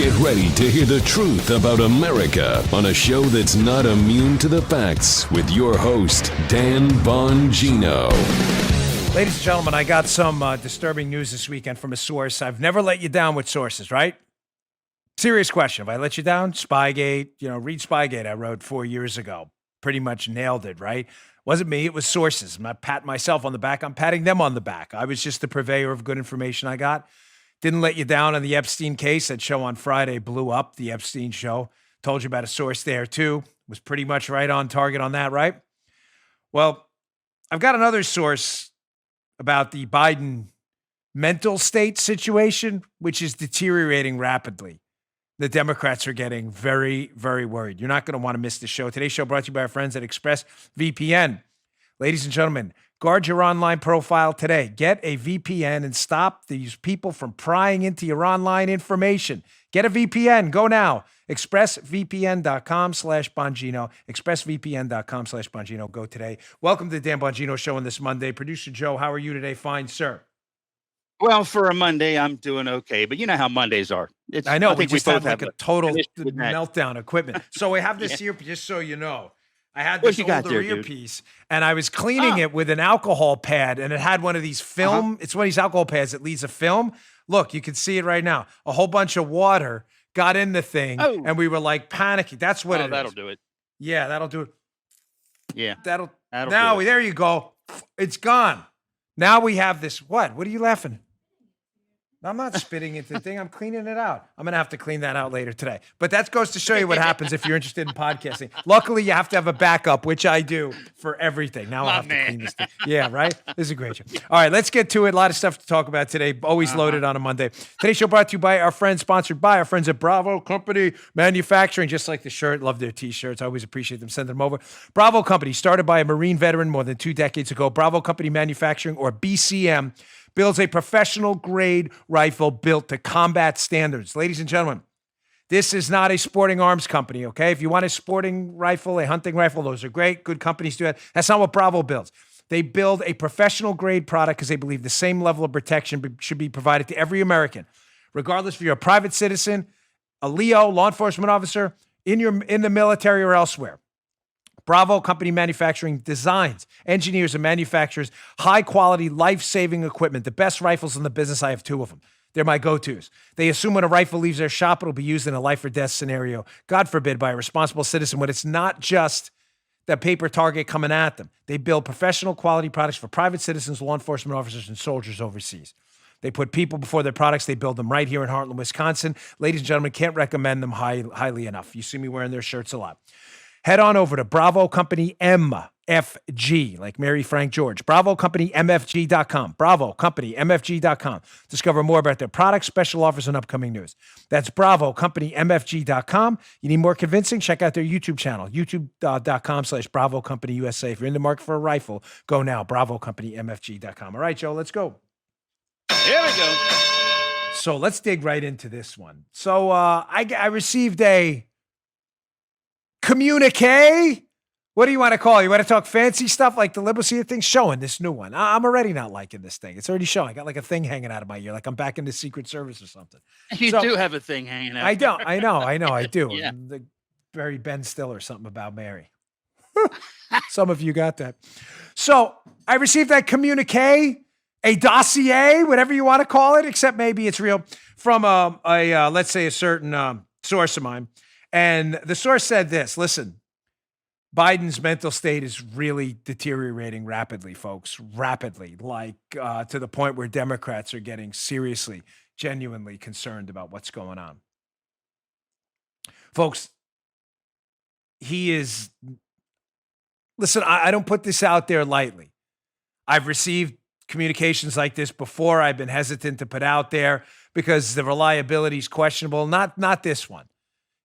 Get ready to hear the truth about America on a show that's not immune to the facts with your host, Dan Bongino. Ladies and gentlemen, I got some disturbing news this weekend from a source. I've never let you down with sources, right? Serious question. Have I let you down? Spygate, read Spygate I wrote 4 years ago. Pretty much nailed it, right? Wasn't me, it was sources. I'm not patting myself on the back, I'm patting them on the back. I was just the purveyor of good information I got. Didn't let you down on the Epstein case. That show on Friday blew up, the Epstein show. Told you about a source there too. Was pretty much right on target on that, right? Well, I've got another source about the Biden mental state situation, which is deteriorating rapidly. The Democrats are getting very, very worried. You're not going to want to miss the show. Today's show brought to you by our friends at ExpressVPN. Ladies and gentlemen, guard your online profile today. Get a VPN and stop these people from prying into your online information. Get a VPN. Go now. ExpressVPN.com/Bongino. ExpressVPN.com/Bongino. Go today. Welcome to the Dan Bongino Show on this Monday. Producer Joe, how are you today? Fine, sir. Well, for a Monday, I'm doing okay. But you know how Mondays are. I know. think we just had like have a total issue with that. meltdown equipment. So we have this here, just so you know. I had What this you got older there, dude? earpiece, and I was cleaning it with an alcohol pad, and it had one of these film. It's one of these alcohol pads that leads a film. Look, you can see it right now. A whole bunch of water got in the thing, and we were like panicking. That's what it is. That'll do it. Yeah, that'll do it. Yeah. That'll do it. there you go. It's gone. Now we have this. What are you laughing? I'm not spitting into the thing. I'm cleaning it out. I'm going to have to clean that out later today. But that goes to show you what happens if you're interested in podcasting. Luckily, you have to have a backup, which I do for everything. Now I have to clean this thing. Yeah, right? This is a great show. All right, let's get to it. A lot of stuff to talk about today. Always loaded on a Monday. Today's show brought to you by our friends, sponsored by our friends at Bravo Company Manufacturing. Just like the shirt. Love their T-shirts. I always appreciate them. Send them over. Bravo Company, started by a Marine veteran more than 2 decades ago. Bravo Company Manufacturing, or BCM, builds a professional-grade rifle built to combat standards. Ladies and gentlemen, this is not a sporting arms company, okay? If you want a sporting rifle, a hunting rifle, those are great. Good companies do that. That's not what Bravo builds. They build a professional-grade product because they believe the same level of protection should be provided to every American, regardless if you're a private citizen, a LEO, law enforcement officer, in the military or elsewhere. Bravo Company Manufacturing designs, engineers, and manufactures high-quality, life-saving equipment. The best rifles in the business. I have 2 of them. They're my go-tos. They assume when a rifle leaves their shop, it'll be used in a life-or-death scenario, God forbid, by a responsible citizen, when it's not just the paper target coming at them. They build professional quality products for private citizens, law enforcement officers, and soldiers overseas. They put people before their products. They build them right here in Heartland, Wisconsin. Ladies and gentlemen, can't recommend them highly enough. You see me wearing their shirts a lot. Head on over to Bravo Company MFG, like Mary Frank George. BravoCompanyMFG.com. BravoCompanyMFG.com. Discover more about their products, special offers, and upcoming news. That's BravoCompanyMFG.com. You need more convincing? Check out their YouTube channel, YouTube.com/Bravo Company USA. If you're in the market for a rifle, go now. BravoCompanyMFG.com. All right, Joe, let's go. Here we go. So let's dig right into this one. So I received a communique. What do you want to call it? You want to talk fancy stuff like the liberal? See the thing's showing this new one. I'm already not liking this thing. It's already showing. I got like a thing hanging out of my ear, like I'm back in the Secret Service or something. You do have a thing hanging out. I don't. I know. I do. Yeah. The very Ben Stiller, something about Mary. Some of you got that. So I received that communique, a dossier, whatever you want to call it, except maybe it's real, from let's say a certain source of mine. And the source said this: listen, Biden's mental state is really deteriorating rapidly, folks, rapidly, like to the point where Democrats are getting seriously, genuinely concerned about what's going on. Folks, listen, I don't put this out there lightly. I've received communications like this before. I've been hesitant to put out there because the reliability is questionable. Not this one.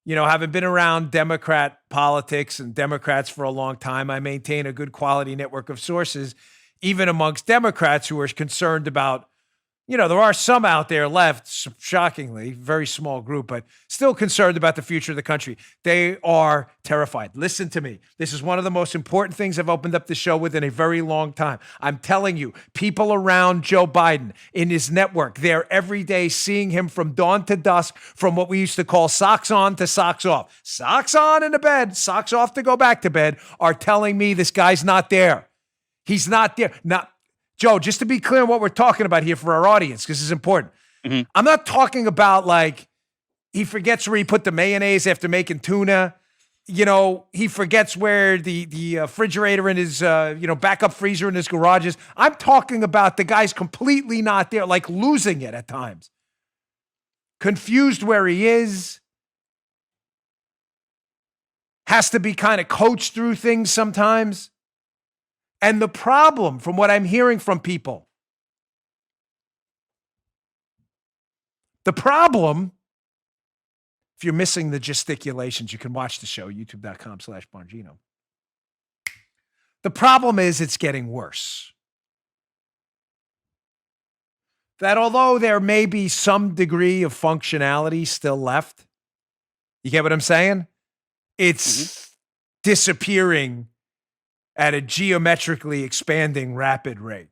Having been around Democrat politics and Democrats for a long time, I maintain a good quality network of sources, even amongst Democrats who are concerned about there are some out there left, shockingly, very small group, but still concerned about the future of the country. They are terrified. Listen to me. This is one of the most important things I've opened up the show with in a very long time. I'm telling you, people around Joe Biden in his network, they're every day seeing him from dawn to dusk, from what we used to call socks on to socks off. Socks on in the bed, socks off to go back to bed, are telling me this guy's not there. He's not there. Now, Joe, just to be clear on what we're talking about here for our audience, because this is important. Mm-hmm. I'm not talking about like he forgets where he put the mayonnaise after making tuna. He forgets where the refrigerator in his, backup freezer in his garage is. I'm talking about the guy's completely not there, like losing it at times. Confused where he is. Has to be kind of coached through things sometimes. And the problem, from what I'm hearing from people, if you're missing the gesticulations, you can watch the show, youtube.com/Bongino. The problem is it's getting worse. That although there may be some degree of functionality still left, you get what I'm saying? It's disappearing at a geometrically expanding rapid rate,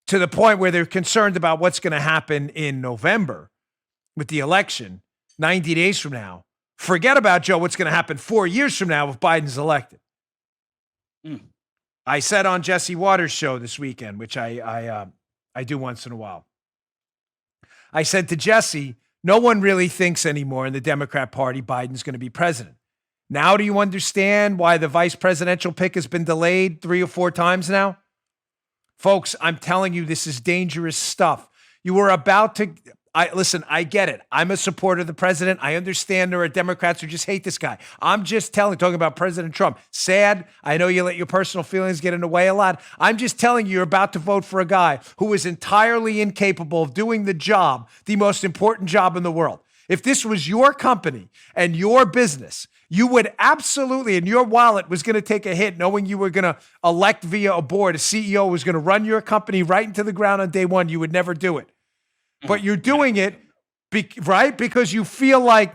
to the point where they're concerned about what's going to happen in November with the election 90 days from now. Forget about, Joe, what's going to happen 4 years from now if Biden's elected. I said on Jesse Waters' show this weekend, which I do once in a while, I said to Jesse, no one really thinks anymore in the Democrat Party Biden's going to be president. Now do you understand why the vice presidential pick has been delayed 3 or 4 times now? Folks, I'm telling you, this is dangerous stuff. You were about to... Listen, I get it. I'm a supporter of the president. I understand there are Democrats who just hate this guy. I'm just talking about President Trump. Sad. I know you let your personal feelings get in the way a lot. I'm just telling you, you're about to vote for a guy who is entirely incapable of doing the job, the most important job in the world. If this was your company and your business, you would absolutely, and your wallet was going to take a hit knowing you were going to elect via a board, a CEO was going to run your company right into the ground on day one. You would never do it. But you're doing it, right? Because you feel like,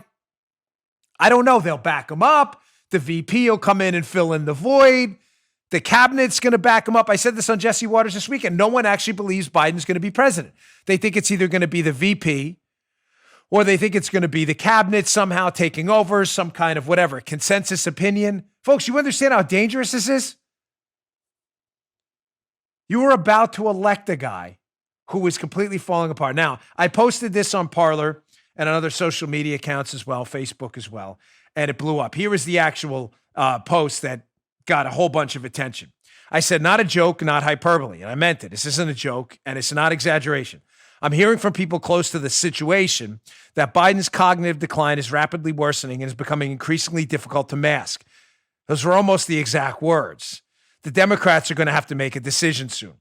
I don't know, they'll back him up. The VP will come in and fill in the void. The cabinet's going to back him up. I said this on Jesse Waters this weekend. No one actually believes Biden's going to be president. They think it's either going to be the VP or they think it's going to be the cabinet somehow taking over, some kind of whatever, consensus opinion. Folks, you understand how dangerous this is? You were about to elect a guy who is completely falling apart. Now, I posted this on Parler and on other social media accounts as well, Facebook as well, and it blew up. Here is the actual post that got a whole bunch of attention. I said, not a joke, not hyperbole, and I meant it. This isn't a joke, and it's not exaggeration. I'm hearing from people close to the situation that Biden's cognitive decline is rapidly worsening and is becoming increasingly difficult to mask. Those were almost the exact words. The Democrats are going to have to make a decision soon.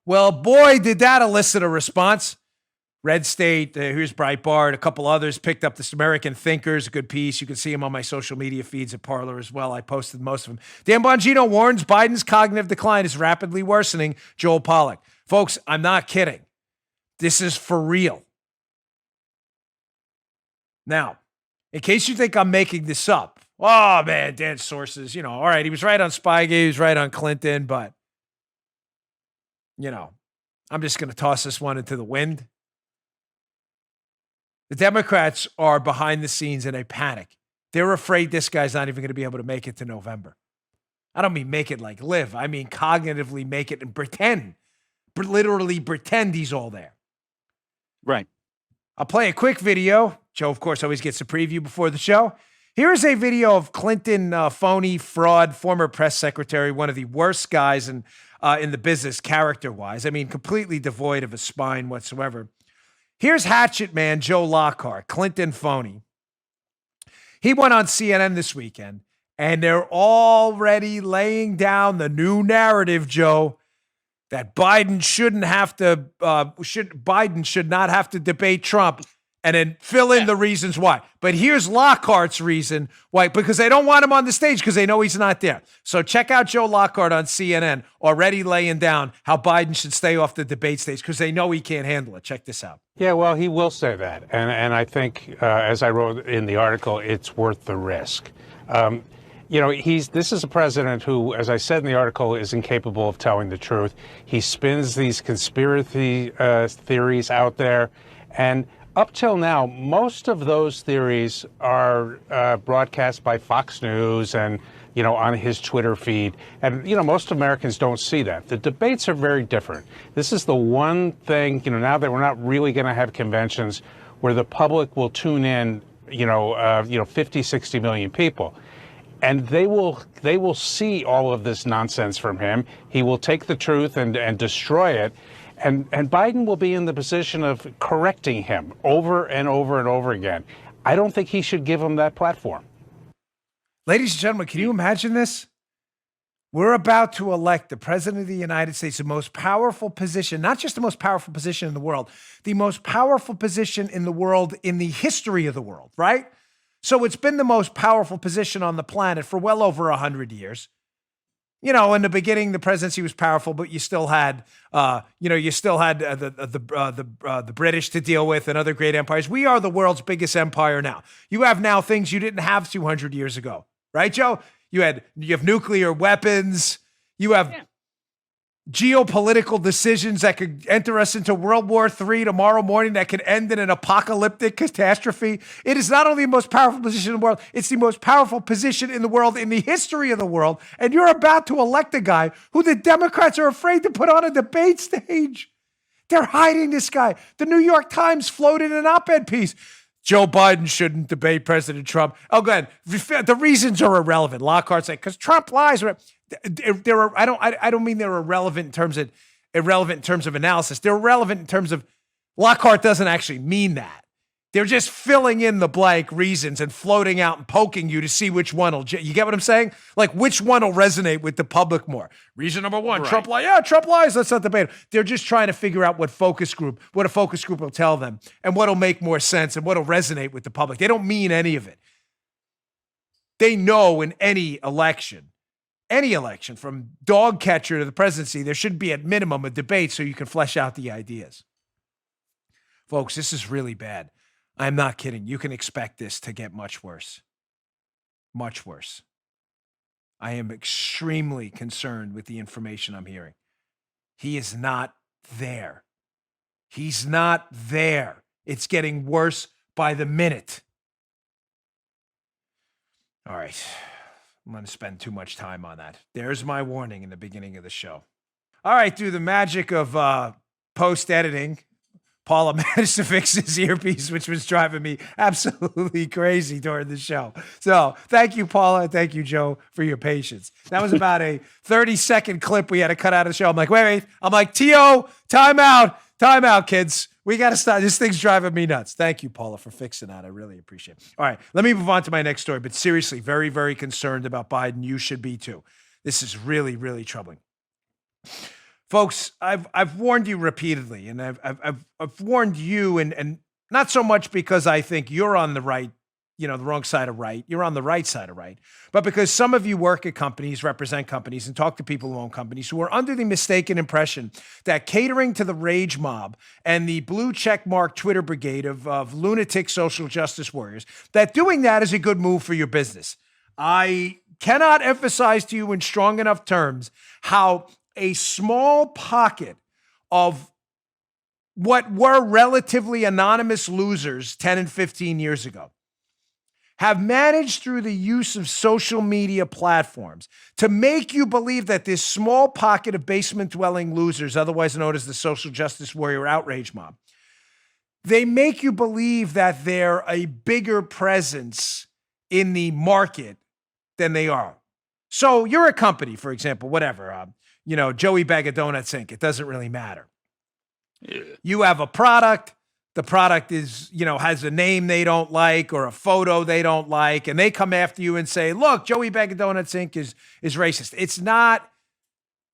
Well, boy, did that elicit a response. Red State, here's Breitbart, a couple others picked up this American Thinkers, a good piece. You can see them on my social media feeds at Parler as well. I posted most of them. Dan Bongino warns Biden's cognitive decline is rapidly worsening. Joel Pollack. Folks, I'm not kidding. This is for real. Now, in case you think I'm making this up, oh man, Dan's sources, all right, he was right on Spygate, he was right on Clinton, but I'm just going to toss this one into the wind. The Democrats are behind the scenes in a panic. They're afraid this guy's not even going to be able to make it to November. I don't mean make it like live. I mean cognitively make it and pretend, literally pretend he's all there. Right. I'll play a quick video. Joe, of course, always gets a preview before the show. Here's a video of Clinton, phony, fraud, former press secretary, one of the worst guys in the business character-wise. I mean, completely devoid of a spine whatsoever. Here's Hatchet Man Joe Lockhart, Clinton phony. He went on CNN this weekend, and they're already laying down the new narrative, Joe, that Biden should not have to debate Trump. and then fill in the reasons why. But here's Lockhart's reason why, because they don't want him on the stage because they know he's not there. So check out Joe Lockhart on CNN, already laying down how Biden should stay off the debate stage because they know he can't handle it. Check this out. Yeah, well, he will say that. And I think, as I wrote in the article, it's worth the risk. This is a president who, as I said in the article, is incapable of telling the truth. He spins these conspiracy theories out there. And up till now, most of those theories are broadcast by Fox News and, on his Twitter feed. And, most Americans don't see that. The debates are very different. This is the one thing, now that we're not really going to have conventions where the public will tune in, 50, 60 million people. And they will see all of this nonsense from him. He will take the truth and destroy it. And Biden will be in the position of correcting him over and over and over again. I don't think he should give him that platform. Ladies and gentlemen, can you imagine this? We're about to elect the president of the United States, the most powerful position, not just the most powerful position in the world, the most powerful position in the world in the history of the world, right? So it's been the most powerful position on the planet for well over 100 years. In the beginning, the presidency was powerful, but you still had, the British to deal with and other great empires. We are the world's biggest empire now. You have now things you didn't have 200 years ago, right, Joe? You have nuclear weapons. You have geopolitical decisions that could enter us into World War III tomorrow morning that could end in an apocalyptic catastrophe. It is not only the most powerful position in the world, it's the most powerful position in the world, in the history of the world. And you're about to elect a guy who the Democrats are afraid to put on a debate stage. They're hiding this guy. The New York Times floated an op-ed piece. Joe Biden shouldn't debate President Trump. Oh, go ahead. The reasons are irrelevant. Lockhart said, because Trump lies. I don't mean they're irrelevant in terms of analysis. They're irrelevant in terms of Lockhart doesn't actually mean that. They're just filling in the blank reasons and floating out and poking you to see which one will. You get what I'm saying? Like which one will resonate with the public more? Reason number one, right. Trump lies. Yeah, Trump lies. Let's not debate. They're just trying to figure out what a focus group will tell them and what'll make more sense and what'll resonate with the public. They don't mean any of it. They know in any election from dog catcher to the presidency, there should be at minimum a debate so you can flesh out the ideas. Folks, this is really bad. I'm not kidding. You can expect this to get much worse. Much worse. I am extremely concerned with the information I'm hearing. He is not there. He's not there. It's getting worse by the minute. All right. I'm going to spend too much time on that. There's my warning in the beginning of the show. All right, through the magic of post-editing, Paula managed to fix his earpiece, which was driving me absolutely crazy during the show. So thank you, Paula. Thank you, Joe, for your patience. That was about a 30-second clip we had to cut out of the show. I'm like, wait. I'm like, T.O., time out, kids. We got to stop. This thing's driving me nuts. Thank you, Paula, for fixing that. I really appreciate it. All right, let me move on to my next story. But seriously, very, very concerned about Biden. You should be too. This is really, really troubling. Folks, I've warned you repeatedly, and I've warned you, and not so much because I think you're on the right, the wrong side of right. You're on the right side of right. But because some of you work at companies, represent companies, and talk to people who own companies who are under the mistaken impression that catering to the rage mob and the blue check mark Twitter brigade of lunatic social justice warriors, that doing that is a good move for your business. I cannot emphasize to you in strong enough terms how a small pocket of what were relatively anonymous losers 10 and 15 years ago have managed through the use of social media platforms to make you believe that this small pocket of basement-dwelling losers, otherwise known as the social justice warrior outrage mob, they make you believe that they're a bigger presence in the market than they are. So you're a company, for example, whatever, Joey Bag of Donuts Inc. It doesn't really matter. Yeah. You have a product. The product is, has a name they don't like or a photo they don't like, and they come after you and say, look, Joey Bag of Donuts Inc. is racist. It's not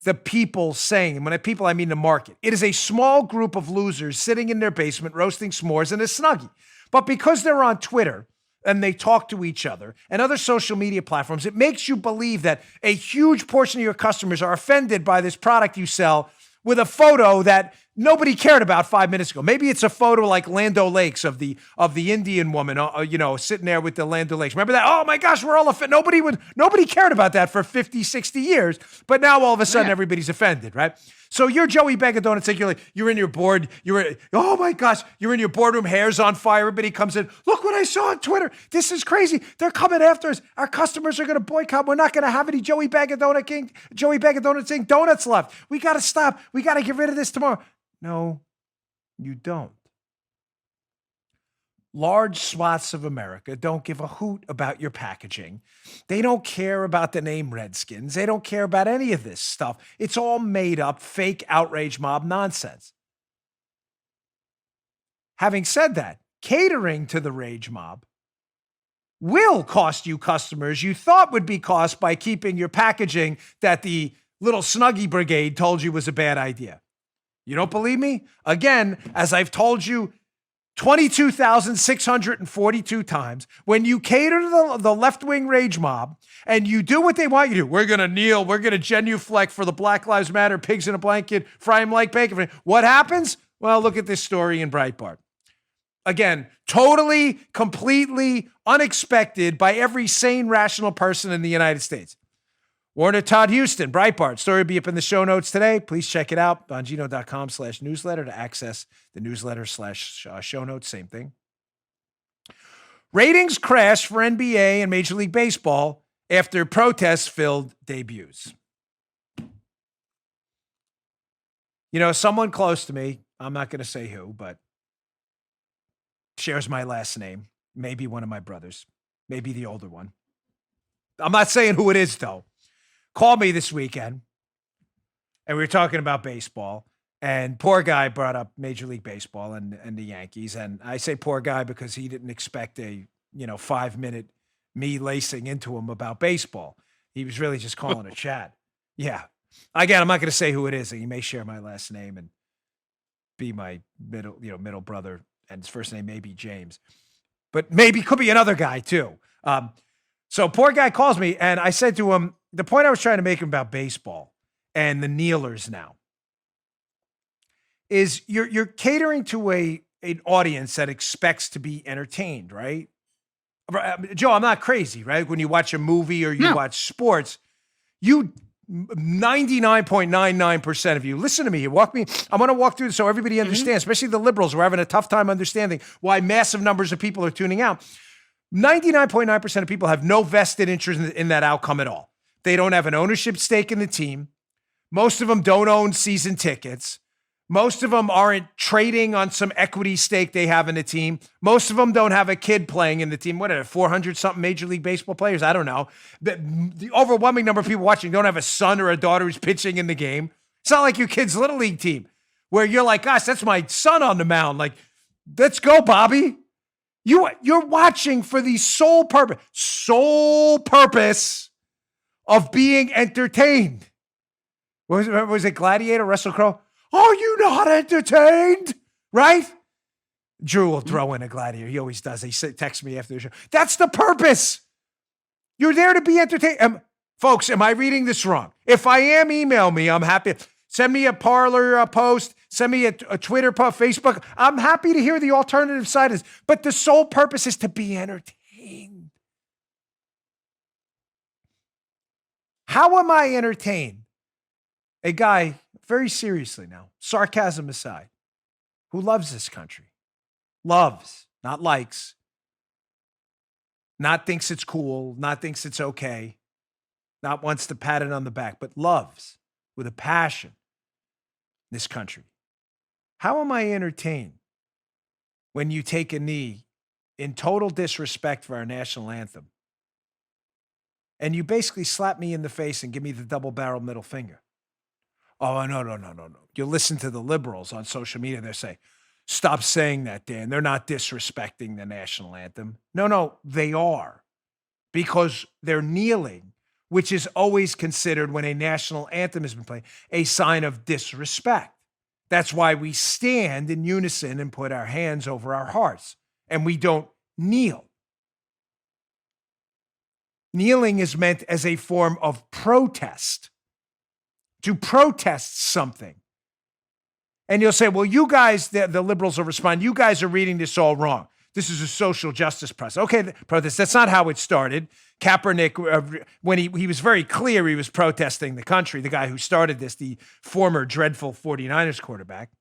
the people saying, and when I people, I mean the market. It is a small group of losers sitting in their basement roasting s'mores in a Snuggie. But because they're on Twitter and they talk to each other and other social media platforms, it makes you believe that a huge portion of your customers are offended by this product you sell with a photo that nobody cared about 5 minutes ago. Maybe it's a photo like Land O'Lakes of the Indian woman, sitting there with the Land O'Lakes. Remember that? Oh my gosh, we're all offended. Nobody cared about that for 50, 60 years. But now all of a sudden everybody's offended, right? So you're Joey Bag of Donuts, you're in your board, oh my gosh, you're in your boardroom, hair's on fire, everybody comes in, look what I saw on Twitter, this is crazy, they're coming after us, our customers are going to boycott, we're not going to have any Joey Bag of Donuts Inc. donuts left, we got to stop, we got to get rid of this tomorrow. No, you don't. Large swaths of America don't give a hoot about your packaging. They don't care about the name Redskins. They don't care about any of this stuff. It's all made up, fake outrage mob nonsense. Having said that, catering to the rage mob will cost you customers you thought would be cost by keeping your packaging that the little Snuggie Brigade told you was a bad idea. You don't believe me? Again, as I've told you 22,642 times, when you cater to the left-wing rage mob and you do what they want you to do, we're going to kneel, we're going to genuflect for the Black Lives Matter, pigs in a blanket, fry them like bacon. What happens? Well, look at this story in Breitbart. Again, totally, completely unexpected by every sane, rational person in the United States. Warner Todd Houston, Breitbart. Story will be up in the show notes today. Please check it out. Bongino.com/newsletter to access the newsletter/show notes. Same thing. Ratings crash for NBA and Major League Baseball after protests filled debuts. Someone close to me, I'm not going to say who, but shares my last name. Maybe one of my brothers. Maybe the older one. I'm not saying who it is, though. Called me this weekend, and we were talking about baseball, and poor guy brought up Major League Baseball and the Yankees, and I say poor guy because he didn't expect a 5-minute me lacing into him about baseball. He was really just calling a chat. Yeah. Again, I'm not going to say who it is, and he may share my last name and be my middle brother, and his first name may be James, but maybe could be another guy too. So poor guy calls me, and I said to him, the point I was trying to make about baseball and the kneelers now is you're catering to an audience that expects to be entertained, right? Joe, I'm not crazy, right? When you watch a movie or you watch sports, 99.99% of you, listen to me, I'm going to walk through this so everybody understands, especially the liberals who are having a tough time understanding why massive numbers of people are tuning out. 99.9% of people have no vested interest in that outcome at all. They don't have an ownership stake in the team. Most of them don't own season tickets. Most of them aren't trading on some equity stake they have in the team. Most of them don't have a kid playing in the team. What are 400-something Major League Baseball players? I don't know. The overwhelming number of people watching don't have a son or a daughter who's pitching in the game. It's not like your kid's Little League team where you're like, gosh, that's my son on the mound. Like, let's go, Bobby. You're watching for the sole purpose of being entertained. Was it Gladiator, Russell Crowe? Are you not entertained? Right? Drew will throw in a Gladiator. He always does. He texts me after the show. That's the purpose. You're there to be entertained. Folks, am I reading this wrong? If I am, email me. I'm happy. Send me a Parler post. Send me a Twitter post, Facebook. I'm happy to hear the alternative side is, but the sole purpose is to be entertained. How am I entertained? A guy, very seriously now, sarcasm aside, who loves this country. Loves, not likes. Not thinks it's cool, not thinks it's okay. Not wants to pat it on the back, but loves with a passion this country. How am I entertained when you take a knee in total disrespect for our national anthem and you basically slap me in the face and give me the double-barrel middle finger? Oh, no. You listen to the liberals on social media, they say, stop saying that, Dan. They're not disrespecting the national anthem. No, they are, because they're kneeling which is always considered when a national anthem has been played, a sign of disrespect. That's why we stand in unison and put our hands over our hearts, and we don't kneel. Kneeling is meant as a form of protest, to protest something. And you'll say, well, you guys, the liberals will respond, you guys are reading this all wrong. This is a social justice protest. Okay, protest. That's not how it started. Kaepernick, when he was very clear he was protesting the country, the guy who started this, the former dreadful 49ers quarterback.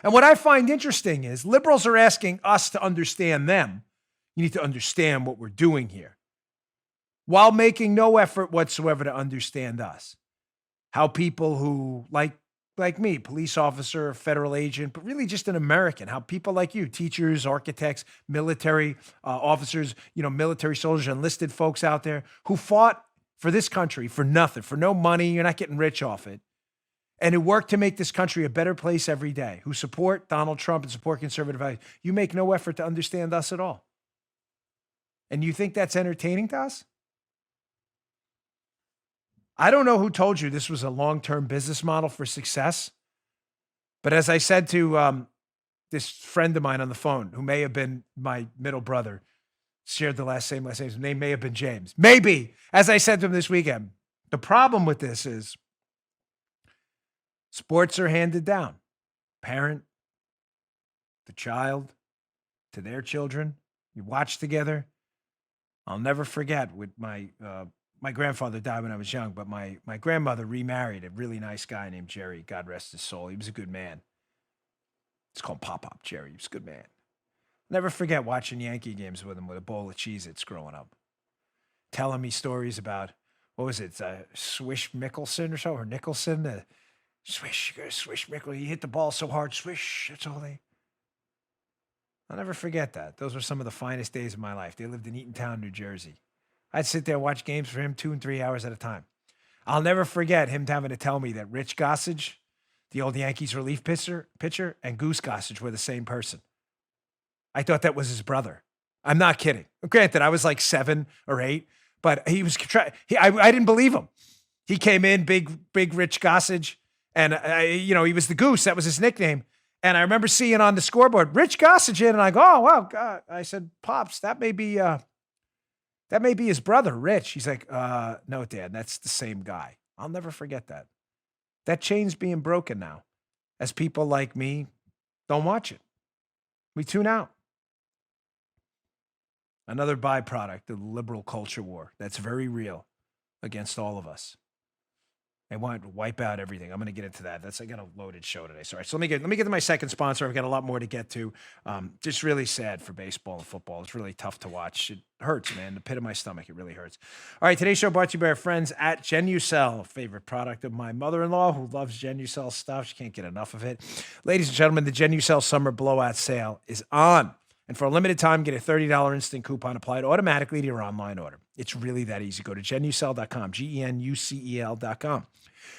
And what I find interesting is liberals are asking us to understand them. You need to understand what we're doing here, while making no effort whatsoever to understand us. How people who, like me, police officer, federal agent, but really just an American, how people like you, teachers, architects, military officers, military soldiers, enlisted folks out there who fought for this country for nothing, for no money, you're not getting rich off it, and who work to make this country a better place every day, who support Donald Trump and support conservative values. You make no effort to understand us at all. And you think that's entertaining to us? I don't know who told you this was a long-term business model for success, but as I said to this friend of mine on the phone, who may have been my middle brother, shared the last name, his name may have been James. Maybe. As I said to him this weekend, the problem with this is sports are handed down. Parent, the child, to their children. You watch together. I'll never forget with my grandfather died when I was young, but my grandmother remarried a really nice guy named Jerry. God rest his soul. He was a good man. It's called Pop-Pop Jerry. He was a good man. Never forget watching Yankee games with him with a bowl of Cheez-Its growing up. Telling me stories about, what was it, Swish Mickelson or so, or Nicholson? Swish, you gotta swish Mickelson. He hit the ball so hard, swish. That's all they... I'll never forget that. Those were some of the finest days of my life. They lived in Eatontown, New Jersey. I'd sit there and watch games for him 2 and 3 hours at a time. I'll never forget him having to tell me that Rich Gossage, the old Yankees relief pitcher, and Goose Gossage were the same person. I thought that was his brother. I'm not kidding. Granted, I was like 7 or 8, but he was. I didn't believe him. He came in, big Rich Gossage, and he was the Goose. That was his nickname. And I remember seeing on the scoreboard, Rich Gossage in, and I go, oh wow, God. I said, Pops, that may be his brother, Rich. He's like, no, Dad, that's the same guy. I'll never forget that. That chain's being broken now, as people like me don't watch it. We tune out. Another byproduct of the liberal culture war that's very real against all of us. They want to wipe out everything. I'm going to get into that. I got a loaded show today. Sorry. So let me get to my second sponsor. I've got a lot more to get to. Just really sad for baseball and football. It's really tough to watch. It hurts, man. The pit of my stomach. It really hurts. All right. Today's show brought to you by our friends at Genucel, favorite product of my mother-in-law who loves Genucel stuff. She can't get enough of it. Ladies and gentlemen, the Genucel summer blowout sale is on. And for a limited time, get a $30 instant coupon applied automatically to your online order. It's really that easy. Go to Genucel.com, Genucel.com.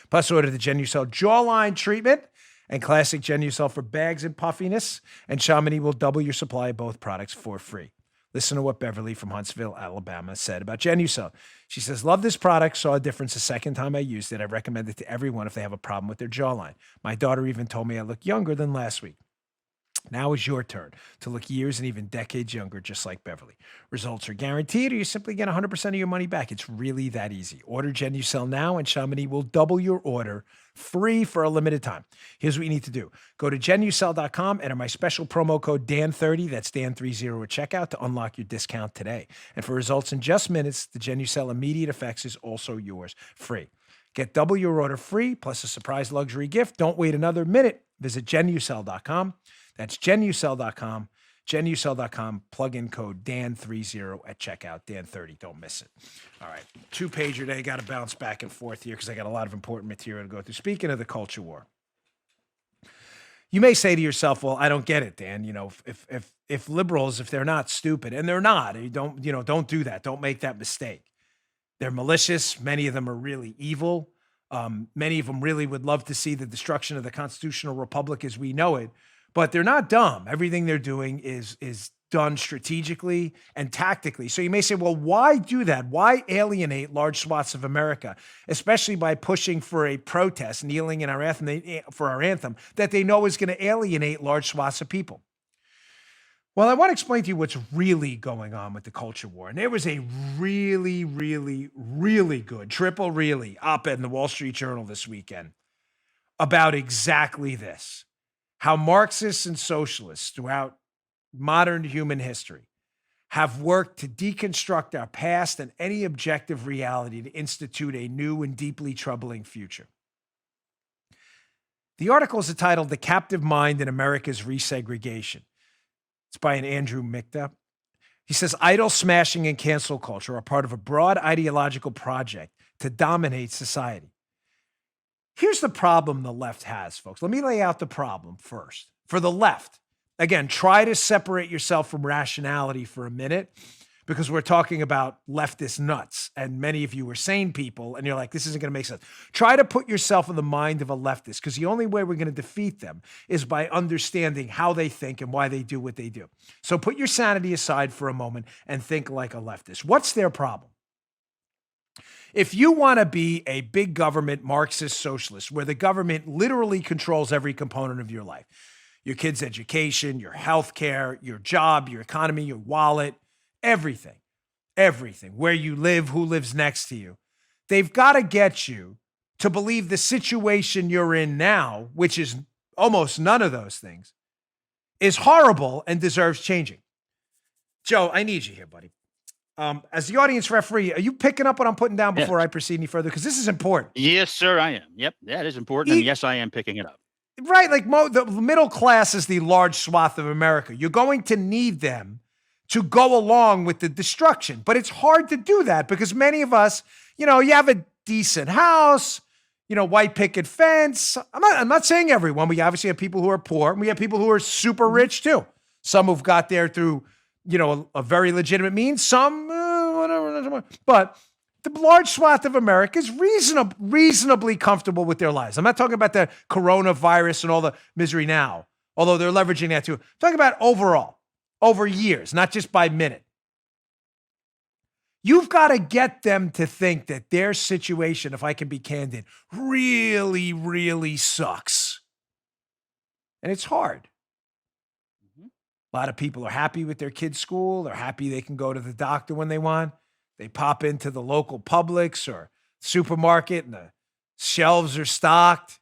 Plus, order the Genucel jawline treatment and classic Genucel for bags and puffiness, and Chamonix will double your supply of both products for free. Listen to what Beverly from Huntsville, Alabama said about Genucel. She says, love this product, saw a difference the second time I used it. I recommend it to everyone if they have a problem with their jawline. My daughter even told me I look younger than last week. Now is your turn to look years and even decades younger, just like Beverly. Results are guaranteed, or you simply get 100% of your money back. It's really that easy. Order Genucel now, and Chamonix will double your order free for a limited time. Here's what you need to do. Go to Genucel.com, enter my special promo code DAN30, that's DAN30 at checkout, to unlock your discount today. And for results in just minutes, the Genucel Immediate Effects is also yours free. Get double your order free, plus a surprise luxury gift. Don't wait another minute. Visit Genucel.com. That's Genucel.com, Genucel.com, plug in code DAN30 at checkout, DAN30. Don't miss it. All right, 2-pager today. Got to bounce back and forth here because I got a lot of important material to go through. Speaking of the culture war, you may say to yourself, well, I don't get it, Dan. If liberals, if they're not stupid, and they're not, don't do that. Don't make that mistake. They're malicious. Many of them are really evil. Many of them really would love to see the destruction of the constitutional republic as we know it. But they're not dumb. Everything they're doing is done strategically and tactically. So you may say, well, why do that? Why alienate large swaths of America, especially by pushing for a protest, kneeling in our anthem, for our anthem, that they know is going to alienate large swaths of people? Well, I want to explain to you what's really going on with the culture war. And there was a really, really, really good, triple really, op-ed in the Wall Street Journal this weekend about exactly this: how Marxists and socialists throughout modern human history have worked to deconstruct our past and any objective reality to institute a new and deeply troubling future. The article is entitled "The Captive Mind in America's Resegregation." It's by an Andrew Mikta. He says, idol smashing and cancel culture are part of a broad ideological project to dominate society. Here's the problem the left has, folks. Let me lay out the problem first. For the left, again, try to separate yourself from rationality for a minute, because we're talking about leftist nuts, and many of you are sane people, and you're like, this isn't going to make sense. Try to put yourself in the mind of a leftist, because the only way we're going to defeat them is by understanding how they think and why they do what they do. So put your sanity aside for a moment and think like a leftist. What's their problem? If you want to be a big government Marxist socialist, where the government literally controls every component of your life, your kids' education, your health care, your job, your economy, your wallet, everything, where you live, who lives next to you, they've got to get you to believe the situation you're in now, which is almost none of those things, is horrible and deserves changing. Joe, I need you here, buddy. As the audience referee, are you picking up what I'm putting down before I proceed any further? Because this is important. Yes, sir, I am. Yep, that is important. And yes, I am picking it up. Right, like the middle class is the large swath of America. You're going to need them to go along with the destruction. But it's hard to do that because many of us, you have a decent house, white picket fence. I'm not saying everyone. We obviously have people who are poor, and we have people who are super rich too. Some who've got there through, a very legitimate means. Some, whatever. But the large swath of America is reasonably comfortable with their lives. I'm not talking about the coronavirus and all the misery now, although they're leveraging that too. I'm talking about overall, over years, not just by minute. You've got to get them to think that their situation, if I can be candid, really, really sucks. And it's hard. A lot of people are happy with their kids' school. They're happy they can go to the doctor when they want. They pop into the local Publix or supermarket and the shelves are stocked.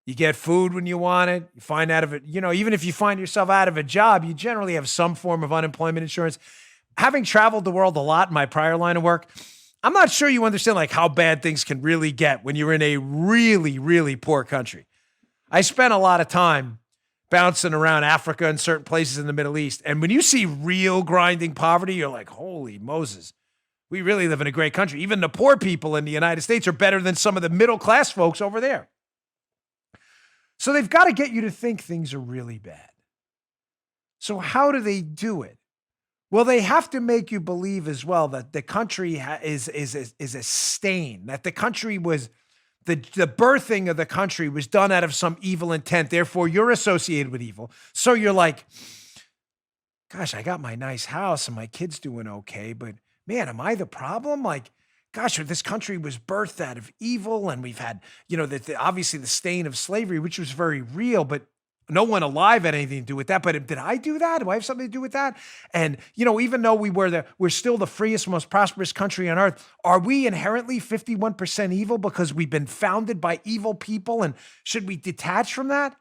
You get food when you want it. You find out of it, even if you find yourself out of a job, you generally have some form of unemployment insurance. Having traveled the world a lot in my prior line of work, I'm not sure you understand how bad things can really get when you're in a really, really poor country. I spent a lot of time bouncing around Africa and certain places in the Middle East. And when you see real grinding poverty, you're like, holy Moses, we really live in a great country. Even the poor people in the United States are better than some of the middle-class folks over there. So they've got to get you to think things are really bad. So how do they do it? Well, they have to make you believe as well that the country is a stain, that the country was, the birthing of the country was done out of some evil intent. Therefore, you're associated with evil. So you're like, gosh, I got my nice house and my kid's doing okay, but man, am I the problem? Gosh, this country was birthed out of evil, and we've had, obviously the stain of slavery, which was very real, but no one alive had anything to do with that. But did I do that? Do I have something to do with that? And, even though we're still the freest, most prosperous country on earth, are we inherently 51% evil because we've been founded by evil people? And should we detach from that?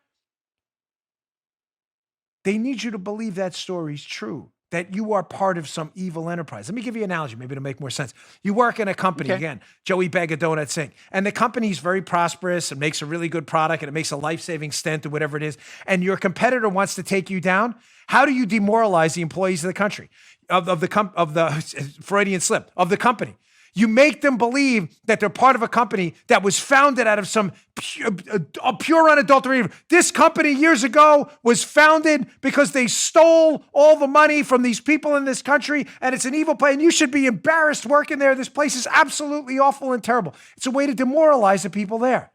They need you to believe that story's true, that you are part of some evil enterprise. Let me give you an analogy. Maybe it'll make more sense. You work in a company, again, Joey Bag of Donuts Inc., and the company's very prosperous and makes a really good product and it makes a life-saving stent or whatever it is, and your competitor wants to take you down. How do you demoralize the employees of the country, of the Freudian slip, of the company? You make them believe that they're part of a company that was founded out of some pure unadulterated. This company years ago was founded because they stole all the money from these people in this country, and it's an evil place, and you should be embarrassed working there. This place is absolutely awful and terrible. It's a way to demoralize the people there.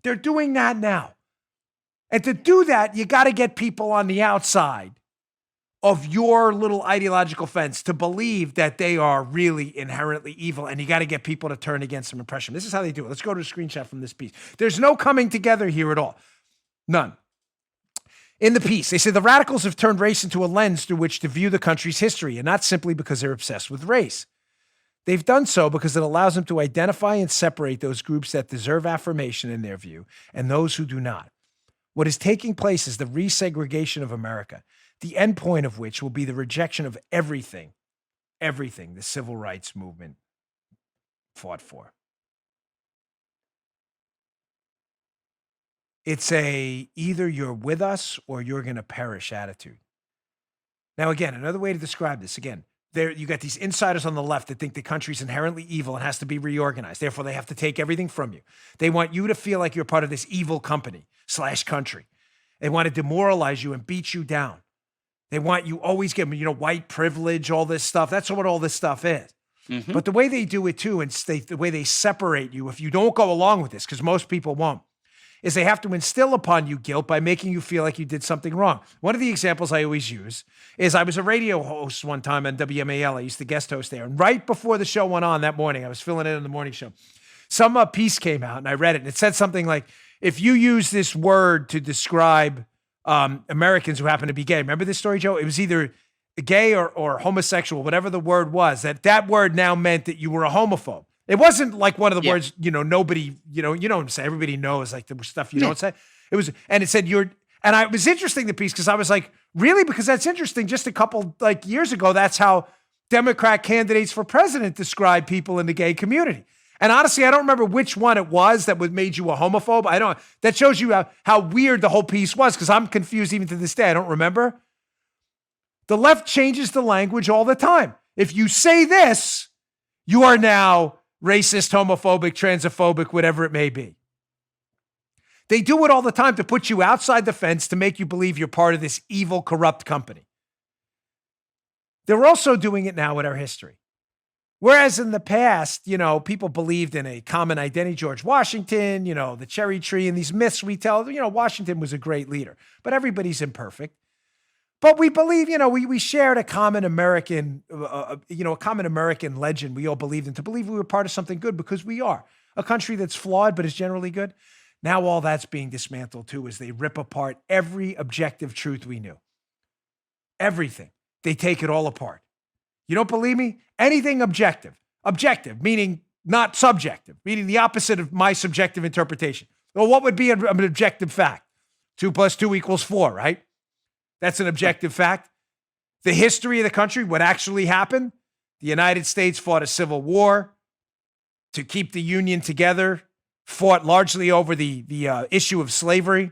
They're doing that now. And to do that, you got to get people on the outside of your little ideological fence to believe that they are really inherently evil, and you got to get people to turn against them and pressure them. This is how they do it. Let's go to a screenshot from this piece. There's no coming together here at all. None. In the piece, they say the radicals have turned race into a lens through which to view the country's history, and not simply because they're obsessed with race. They've done so because it allows them to identify and separate those groups that deserve affirmation in their view and those who do not. What is taking place is the resegregation of America, the end point of which will be the rejection of everything the civil rights movement fought for. It's either you're with us or you're going to perish attitude. Now, again, another way to describe this, you got these insiders on the left that think the country's inherently evil and has to be reorganized. Therefore, they have to take everything from you. They want you to feel like you're part of this evil company/country. They want to demoralize you and beat you down. They want you always getting, white privilege, all this stuff. That's what all this stuff is. Mm-hmm. But the way they do it too, and the way they separate you, if you don't go along with this, because most people won't, is they have to instill upon you guilt by making you feel like you did something wrong. One of the examples I always use is I was a radio host one time on WMAL. I used to guest host there. And right before the show went on that morning, I was filling in on the morning show. Some piece came out and I read it. And it said something like, if you use this word to describe Americans who happen to be gay. Remember this story, Joe? It was either gay or homosexual, whatever the word was, that word now meant that you were a homophobe. It wasn't like one of the words, nobody, you know what I'm saying? Everybody knows like the stuff you don't say. It was, and it said it was interesting, the piece, because I was like, really? Because that's interesting. Just a couple years ago, that's how Democrat candidates for president describe people in the gay community. And honestly, I don't remember which one it was that made you a homophobe. That shows you how weird the whole piece was, because I'm confused even to this day. I don't remember. The left changes the language all the time. If you say this, you are now racist, homophobic, transphobic, whatever it may be. They do it all the time to put you outside the fence, to make you believe you're part of this evil, corrupt company. They're also doing it now with our history. Whereas in the past, people believed in a common identity, George Washington, the cherry tree, and these myths we tell, Washington was a great leader, but everybody's imperfect. But we believe, we shared a common American, a common American legend we all believed in, to believe we were part of something good, because we are a country that's flawed, but is generally good. Now all that's being dismantled too, as they rip apart every objective truth we knew. Everything. They take it all apart. You don't believe me? Anything objective. Objective, meaning not subjective, meaning the opposite of my subjective interpretation. Well, what would be an objective fact? 2 + 2 = 4, right? That's an objective fact. The history of the country, what actually happened, the United States fought a civil war to keep the Union together, fought largely over the issue of slavery.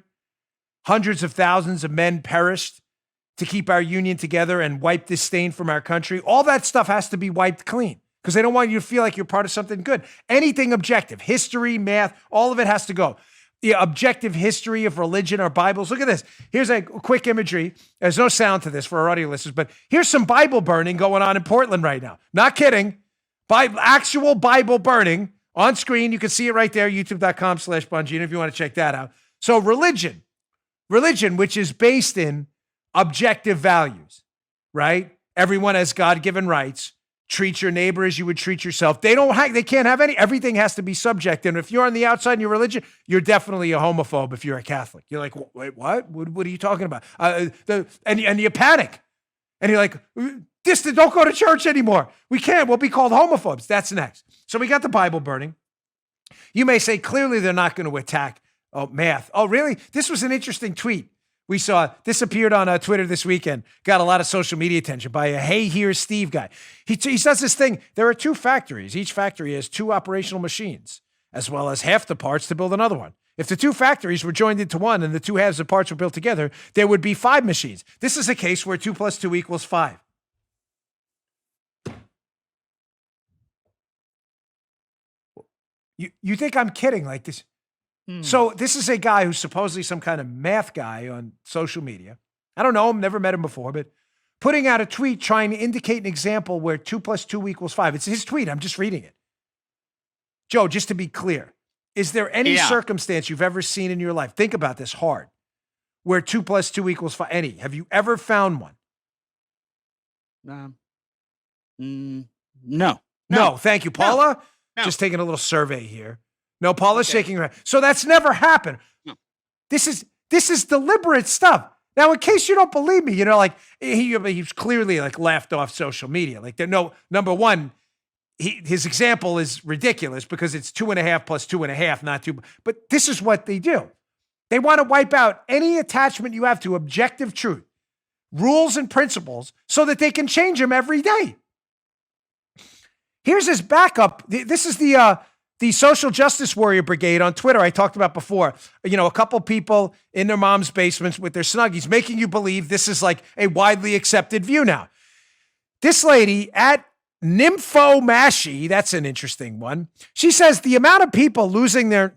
Hundreds of thousands of men perished to keep our Union together and wipe this stain from our country. All that stuff has to be wiped clean, because they don't want you to feel like you're part of something good. Anything objective, history, math, all of it has to go. The objective history of religion, our Bibles. Look at this. Here's a quick imagery. There's no sound to this for our audio listeners, but here's some Bible burning going on in Portland right now. Not kidding. Actual Bible burning on screen. You can see it right there, youtube.com/Bongino, if you want to check that out. So religion, which is based in objective values, right? Everyone has God-given rights. Treat your neighbor as you would treat yourself. They can't have everything has to be subjective. And if you're on the outside in your religion, you're definitely a homophobe if you're a Catholic. You're like, wait, what? What are you talking about? And you panic. And you're like, don't go to church anymore. We can't. We'll be called homophobes. That's next. So we got the Bible burning. You may say, clearly they're not going to attack math. Oh, really? This was an interesting tweet. We saw this appeared on Twitter this weekend, got a lot of social media attention by a Hey Here's Steve guy. He says this thing. There are 2 factories. Each factory has 2 operational machines, as well as half the parts to build another one. If the 2 factories were joined into one and the 2 halves of parts were built together, there would be 5 machines. This is a case where 2 + 2 = 5. You think I'm kidding like this? So this is a guy who's supposedly some kind of math guy on social media. I don't know him, never met him before, but putting out a tweet trying to indicate an example where 2 + 2 = 5. It's his tweet. I'm just reading it. Joe, just to be clear, is there any circumstance you've ever seen in your life? Think about this hard. Where 2 + 2 = 5. Any? Have you ever found one? No. No, thank you, Paula. No. Just taking a little survey here. No, Paula's Okay. shaking her head. So that's never happened. No. This is deliberate stuff. Now, in case you don't believe me, like he's clearly like laughed off social media. Like number one, his example is ridiculous because it's 2.5 plus 2.5, not 2. But this is what they do. They want to wipe out any attachment you have to objective truth, rules and principles, so that they can change them every day. Here's his backup. This is the Social Justice Warrior Brigade on Twitter I talked about before. A couple people in their mom's basements with their Snuggies, making you believe this is like a widely accepted view now. This lady at Nymphomashi, that's an interesting one. She says the amount of people losing their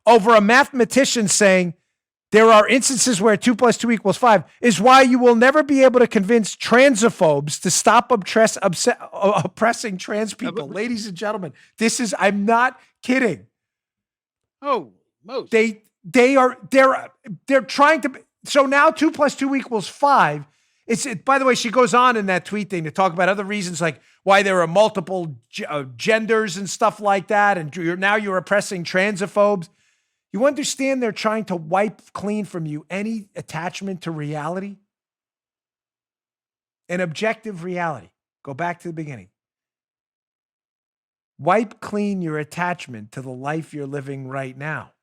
over a mathematician saying there are instances where 2 + 2 = 5 is why you will never be able to convince transophobes to stop oppressing trans people. Ladies and gentlemen, I'm not kidding. Oh, most. They're trying to, so now 2 + 2 = 5. By the way, she goes on in that tweet thing to talk about other reasons, like why there are multiple genders and stuff like that. And you're oppressing transophobes. You understand they're trying to wipe clean from you any attachment to reality? An objective reality. Go back to the beginning. Wipe clean your attachment to the life you're living right now.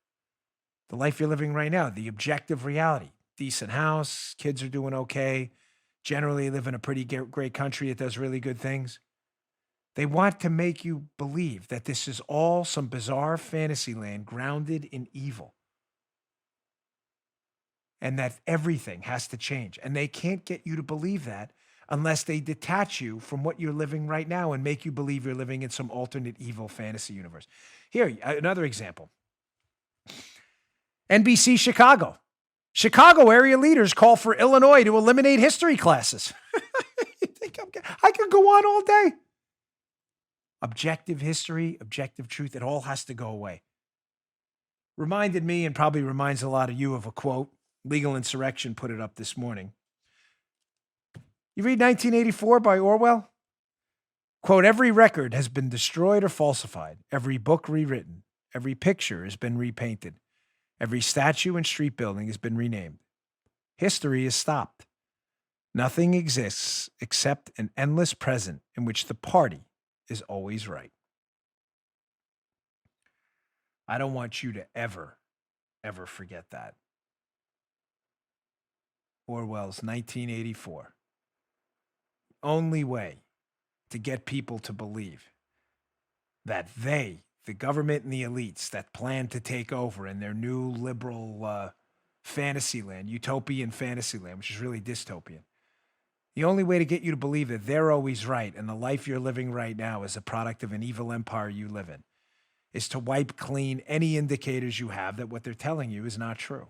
The life you're living right now, the objective reality. Decent house, kids are doing okay. Generally live in a pretty great country that does really good things. They want to make you believe that this is all some bizarre fantasy land grounded in evil. And that everything has to change. And they can't get you to believe that unless they detach you from what you're living right now and make you believe you're living in some alternate evil fantasy universe. Here, another example. NBC Chicago. Chicago area leaders call for Illinois to eliminate history classes. You think I could go on all day. Objective history, objective truth, it all has to go away. Reminded me, and probably reminds a lot of you, of a quote. Legal Insurrection put it up this morning. You read 1984 by Orwell? Quote, every record has been destroyed or falsified, every book rewritten, every picture has been repainted, every statue and street building has been renamed. History is stopped. Nothing exists except an endless present in which the party is always right. I don't want you to ever forget that. Orwell's 1984. Only way to get people to believe that they, the government and the elites that plan to take over in their new liberal fantasy land, utopian fantasy land, which is really dystopian. The only way to get you to believe that they're always right and the life you're living right now is a product of an evil empire you live in is to wipe clean any indicators you have that what they're telling you is not true.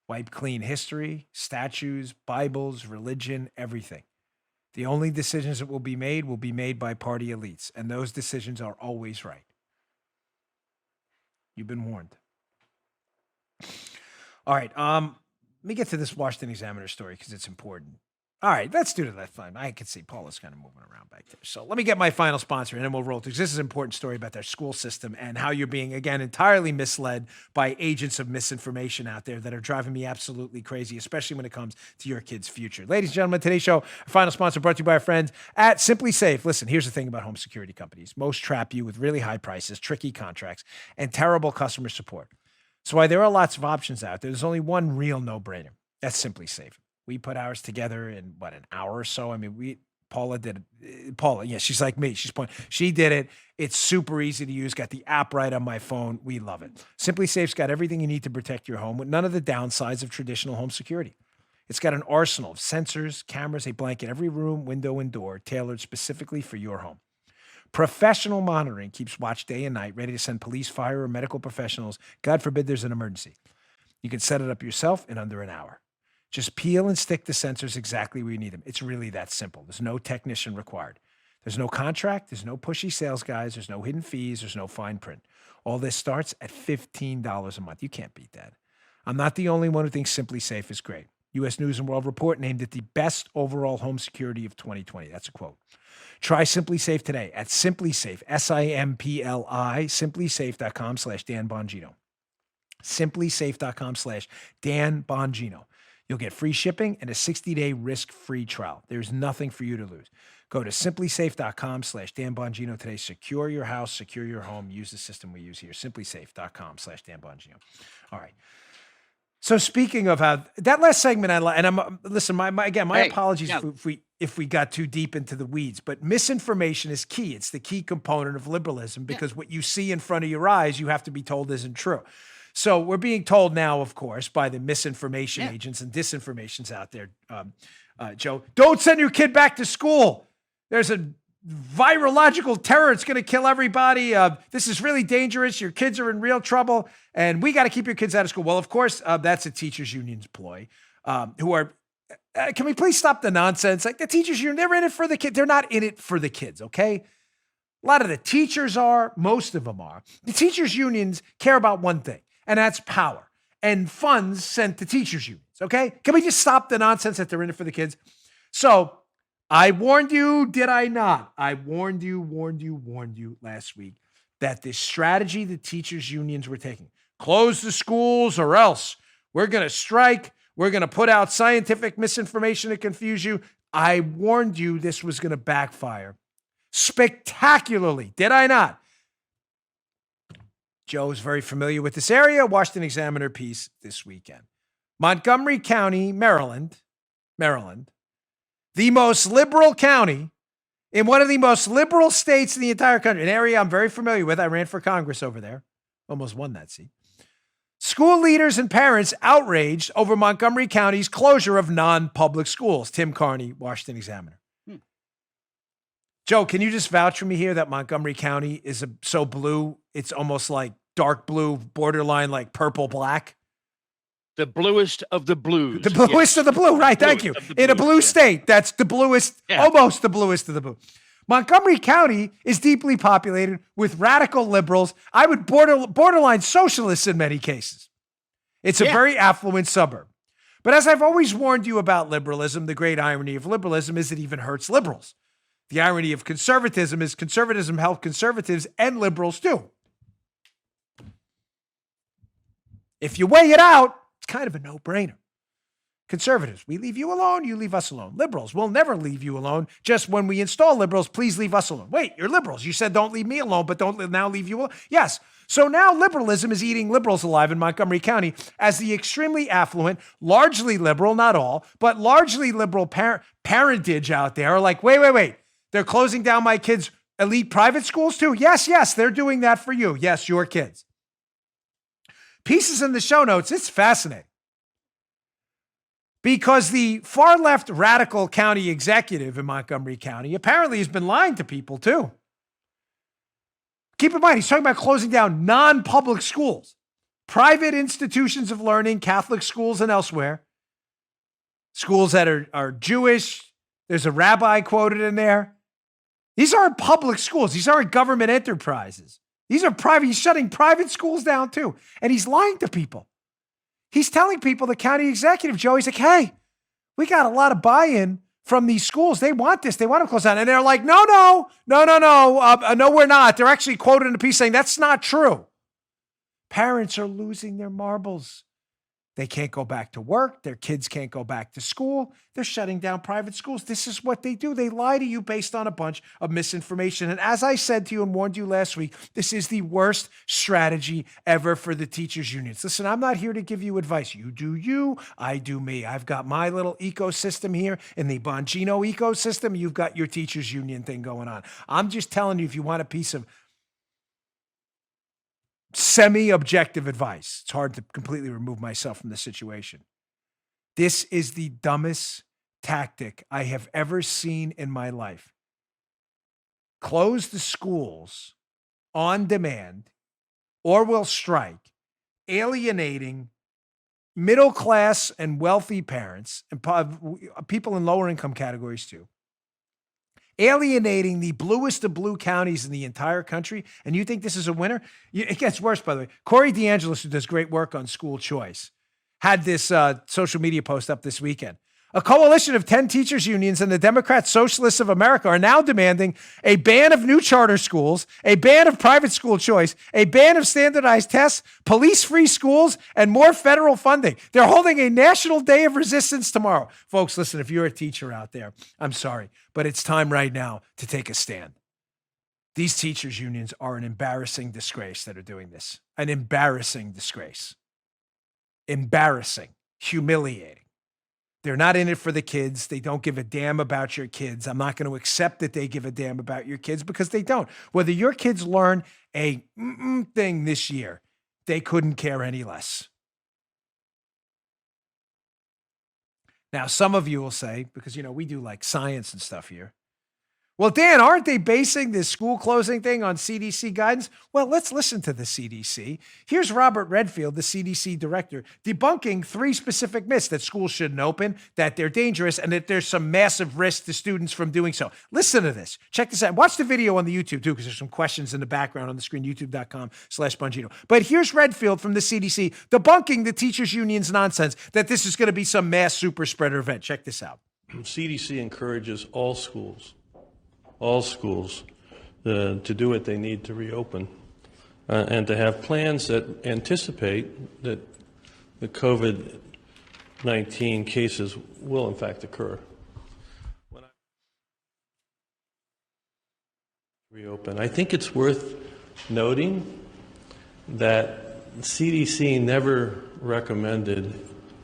Wipe clean history, statues, Bibles, religion, everything. The only decisions that will be made by party elites, and those decisions are always right. You've been warned. All right, let me get to this Washington Examiner story because it's important. All right, let's do that fine. I can see Paula's kind of moving around back there. So let me get my final sponsor, and then we'll roll through. This is an important story about their school system and how you're being, again, entirely misled by agents of misinformation out there that are driving me absolutely crazy, especially when it comes to your kid's future. Ladies and gentlemen, today's show, our final sponsor brought to you by our friends at Simply Safe. Listen, here's the thing about home security companies. Most trap you with really high prices, tricky contracts, and terrible customer support. So while there are lots of options out there, there's only one real no-brainer. That's Simply Safe. We put ours together in, an hour or so? I mean, Paula did it. Paula, yeah, she's like me. She did it. It's super easy to use. Got the app right on my phone. We love it. Simply Safe's got everything you need to protect your home with none of the downsides of traditional home security. It's got an arsenal of sensors, cameras, a blanket every room, window, and door tailored specifically for your home. Professional monitoring keeps watch day and night, ready to send police, fire, or medical professionals. God forbid there's an emergency. You can set it up yourself in under an hour. Just peel and stick the sensors exactly where you need them. It's really that simple. There's no technician required. There's no contract. There's no pushy sales guys. There's no hidden fees. There's no fine print. All this starts at $15 a month. You can't beat that. I'm not the only one who thinks Simply Safe is great. U.S. News and World Report named it the best overall home security of 2020. That's a quote. Try Simply Safe today at Simply Safe, SIMPLI, simplysafe.com/Dan Bongino. Simplysafe.com/Dan Bongino. You'll get free shipping and a 60-day risk-free trial. There's nothing for you to lose. Go to simplysafe.com/Dan Bongino today. Secure your house, secure your home. Use the system we use here. Simplysafe.com/Dan Bongino. All right. So speaking of how that last segment, my apologies if we got too deep into the weeds, but misinformation is key. It's the key component of liberalism because what you see in front of your eyes, you have to be told isn't true. So we're being told now, of course, by the misinformation agents and disinformations out there, Joe, don't send your kid back to school. There's a virological terror. It's going to kill everybody. This is really dangerous. Your kids are in real trouble, and we got to keep your kids out of school. Well, of course, that's a teachers union's ploy. Who are? Can we please stop the nonsense? Like the teachers union, they're in it for the kids. They're not in it for the kids. Okay. A lot of the teachers are. Most of them are. The teachers unions care about one thing, and that's power and funds sent to teachers unions. Okay. Can we just stop the nonsense that they're in it for the kids? So I warned you, did I not? I warned you last week that this strategy the teachers unions were taking, close the schools or else we're going to strike. We're going to put out scientific misinformation to confuse you. I warned you this was going to backfire spectacularly, did I not? Joe is very familiar with this area. Washington Examiner piece this weekend. Montgomery County, Maryland, the most liberal county in one of the most liberal states in the entire country, an area I'm very familiar with. I ran for Congress over there, almost won that seat. School leaders and parents outraged over Montgomery County's closure of non-public schools. Tim Carney, Washington Examiner. Joe, can you just vouch for me here that Montgomery County is so blue, it's almost like dark blue, borderline like purple black? The bluest of the blues. The bluest of the blue, right? Thank you. In a blue state, that's the bluest, almost the bluest of the blue. Montgomery County is deeply populated with radical liberals. I would borderline socialists in many cases. It's a very affluent suburb. But as I've always warned you about liberalism, the great irony of liberalism is it even hurts liberals. The irony of conservatism is conservatism helps conservatives and liberals too. If you weigh it out, it's kind of a no-brainer. Conservatives, we leave you alone, you leave us alone. Liberals, we'll never leave you alone. Just when we install liberals, please leave us alone. Wait, you're liberals. You said don't leave me alone, but don't now leave you alone. Yes. So now liberalism is eating liberals alive in Montgomery County as the extremely affluent, largely liberal, not all, but largely liberal parentage out there are like, wait. They're closing down my kids' elite private schools too? Yes, they're doing that for you. Yes, your kids. Pieces in the show notes, it's fascinating. Because the far left radical county executive in Montgomery County apparently has been lying to people too. Keep in mind, he's talking about closing down non-public schools, private institutions of learning, Catholic schools and elsewhere, schools that are Jewish. There's a rabbi quoted in there. These aren't public schools. These aren't government enterprises. These are private. He's shutting private schools down too. And he's lying to people. He's telling people, the county executive, Joe, he's like, hey, we got a lot of buy-in from these schools. They want this. They want to close down. And they're like, no, we're not. They're actually quoted in a piece saying that's not true. Parents are losing their marbles. They can't go back to work. Their kids can't go back to school. They're shutting down private schools. This is what they do. They lie to you based on a bunch of misinformation. And as I said to you and warned you last week, this is the worst strategy ever for the teachers unions. Listen, I'm not here to give you advice. You do you, I do me. I've got my little ecosystem here in the Bongino ecosystem. You've got your teachers union thing going on. I'm just telling you, if you want a piece of semi-objective advice. It's hard to completely remove myself from the situation. This is the dumbest tactic I have ever seen in my life. Close the schools on demand or will strike, alienating middle-class and wealthy parents and people in lower income categories too. Alienating the bluest of blue counties in the entire country, and you think this is a winner? It gets worse, by the way. Corey DeAngelis, who does great work on school choice, had this social media post up this weekend. A coalition of 10 teachers unions and the Democrat Socialists of America are now demanding a ban of new charter schools, a ban of private school choice, a ban of standardized tests, police-free schools, and more federal funding. They're holding a national day of resistance tomorrow. Folks, listen, if you're a teacher out there, I'm sorry, but it's time right now to take a stand. These teachers unions are an embarrassing disgrace that are doing this. An embarrassing disgrace. Embarrassing. Humiliating. They're not in it for the kids. They don't give a damn about your kids. I'm not going to accept that they give a damn about your kids because they don't. Whether your kids learn a thing this year, they couldn't care any less. Now, some of you will say, because, we do like science and stuff here. Well, Dan, aren't they basing this school closing thing on CDC guidance? Well, let's listen to the CDC. Here's Robert Redfield, the CDC director, debunking 3 specific myths: that schools shouldn't open, that they're dangerous, and that there's some massive risk to students from doing so. Listen to this. Check this out. Watch the video on the YouTube, too, because there's some questions in the background on the screen, youtube.com/Bongino. But here's Redfield from the CDC debunking the teachers' union's nonsense that this is going to be some mass super spreader event. Check this out. CDC encourages all schools to do what they need to reopen and to have plans that anticipate that the COVID-19 cases will in fact occur. Reopen. I think it's worth noting that CDC never recommended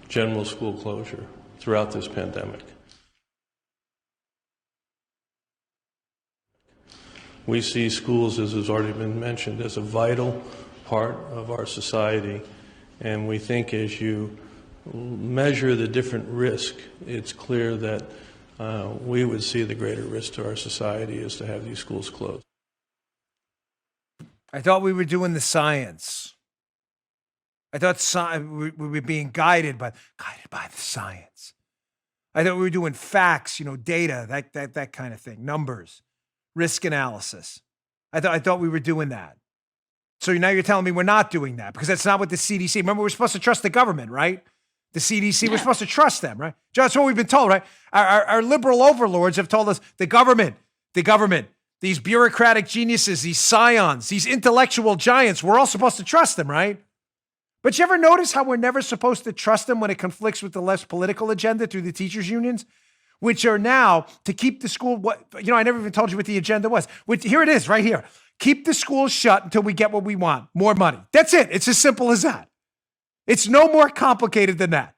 general school closure throughout this pandemic. We see schools, as has already been mentioned, as a vital part of our society. And we think as you measure the different risk, it's clear that we would see the greater risk to our society is to have these schools closed. I thought we were doing the science. I thought we were being guided by the science. I thought we were doing facts, data, that kind of thing, numbers. Risk analysis. I thought we were doing that. So now you're telling me we're not doing that because that's not what the CDC. Remember, we're supposed to trust the government, right? The CDC, we're supposed to trust them, right? That's what we've been told, right? Our liberal overlords have told us the government, these bureaucratic geniuses, these scions, these intellectual giants, we're all supposed to trust them, right? But you ever notice how we're never supposed to trust them when it conflicts with the left's political agenda through the teachers' unions? Which are now to keep the school, I never even told you what the agenda was. Here it is, right here. Keep the schools shut until we get what we want, more money. That's it. It's as simple as that. It's no more complicated than that.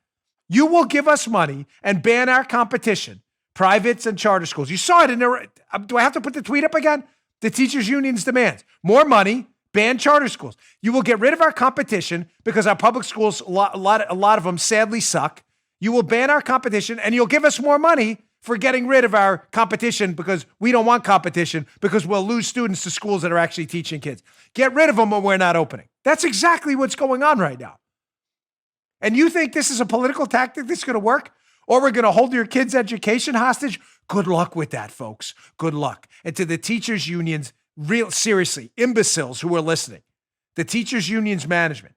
You will give us money and ban our competition, privates and charter schools. You saw it in there. Do I have to put the tweet up again? The teachers' unions demands more money, ban charter schools. You will get rid of our competition because our public schools, a lot of them sadly suck. You will ban our competition and you'll give us more money for getting rid of our competition because we don't want competition because we'll lose students to schools that are actually teaching kids. Get rid of them when we're not opening. That's exactly what's going on right now. And you think this is a political tactic that's going to work? Or we're going to hold your kids' education hostage? Good luck with that, folks. Good luck. And to the teachers' unions, seriously, imbeciles who are listening, the teachers' unions management,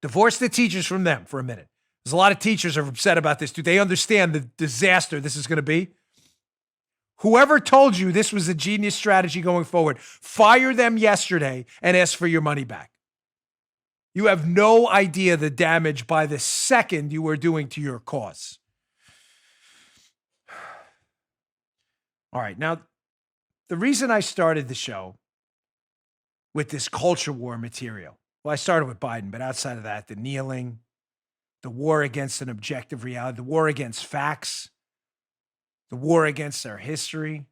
divorce the teachers from them for a minute. There's a lot of teachers are upset about this. Do they understand the disaster this is going to be? Whoever told you this was a genius strategy going forward, fire them yesterday and ask for your money back. You have no idea the damage by the second you are doing to your cause. All right. Now, the reason I started the show with this culture war material, well, I started with Biden, but outside of that, the kneeling, the war against an objective reality, the war against facts, the war against our history,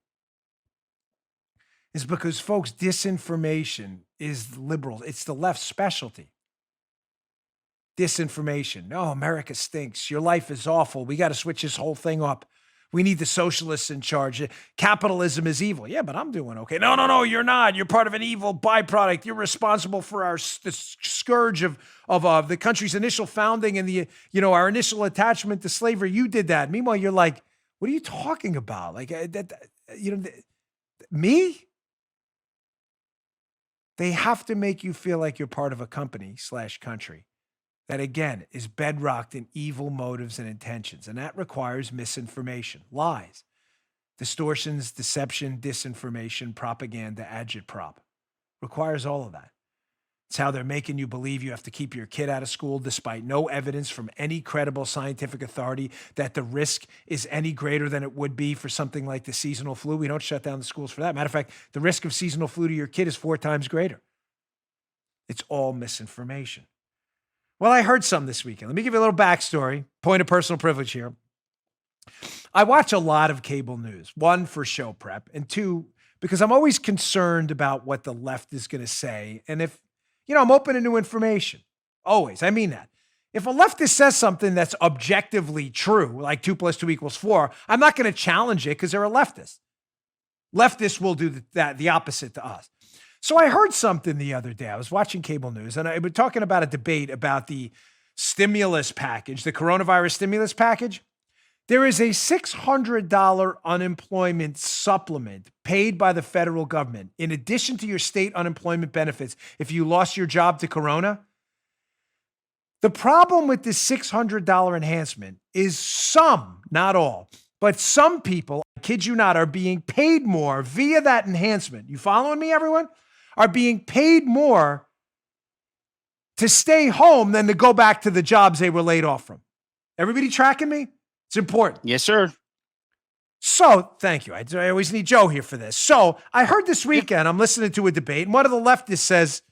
is because, folks, disinformation is liberal. It's the left's specialty. Disinformation. Oh, America stinks. Your life is awful. We got to switch this whole thing up. We need the socialists in charge. Capitalism is evil. Yeah, but I'm doing okay. No, you're not. You're part of an evil byproduct. You're responsible for the scourge of the country's initial founding and our initial attachment to slavery. You did that. Meanwhile, you're like, what are you talking about? Like me? They have to make you feel like you're part of a company/country that, again, is bedrocked in evil motives and intentions. And that requires misinformation, lies, distortions, deception, disinformation, propaganda, agitprop. Requires all of that. It's how they're making you believe you have to keep your kid out of school despite no evidence from any credible scientific authority that the risk is any greater than it would be for something like the seasonal flu. We don't shut down the schools for that. Matter of fact, the risk of seasonal flu to your kid is 4 times greater. It's all misinformation. Well, I heard some this weekend. Let me give you a little backstory, point of personal privilege here. I watch a lot of cable news, one, for show prep, and two, because I'm always concerned about what the left is going to say. And if, I'm open to new information. Always. I mean that. If a leftist says something that's objectively true, like 2 + 2 = 4, I'm not going to challenge it because they're a leftist. Leftists will do the opposite to us. So I heard something the other day. I was watching cable news, and I was talking about a debate about the stimulus package, the coronavirus stimulus package. There is a $600 unemployment supplement paid by the federal government in addition to your state unemployment benefits if you lost your job to corona. The problem with this $600 enhancement is some, not all, but some people, I kid you not, are being paid more via that enhancement. You following me, everyone? Are being paid more to stay home than to go back to the jobs they were laid off from. Everybody tracking me? It's important. Yes, sir. So, thank you. I always need Joe here for this. So, I heard this weekend, I'm listening to a debate, and one of the leftists says,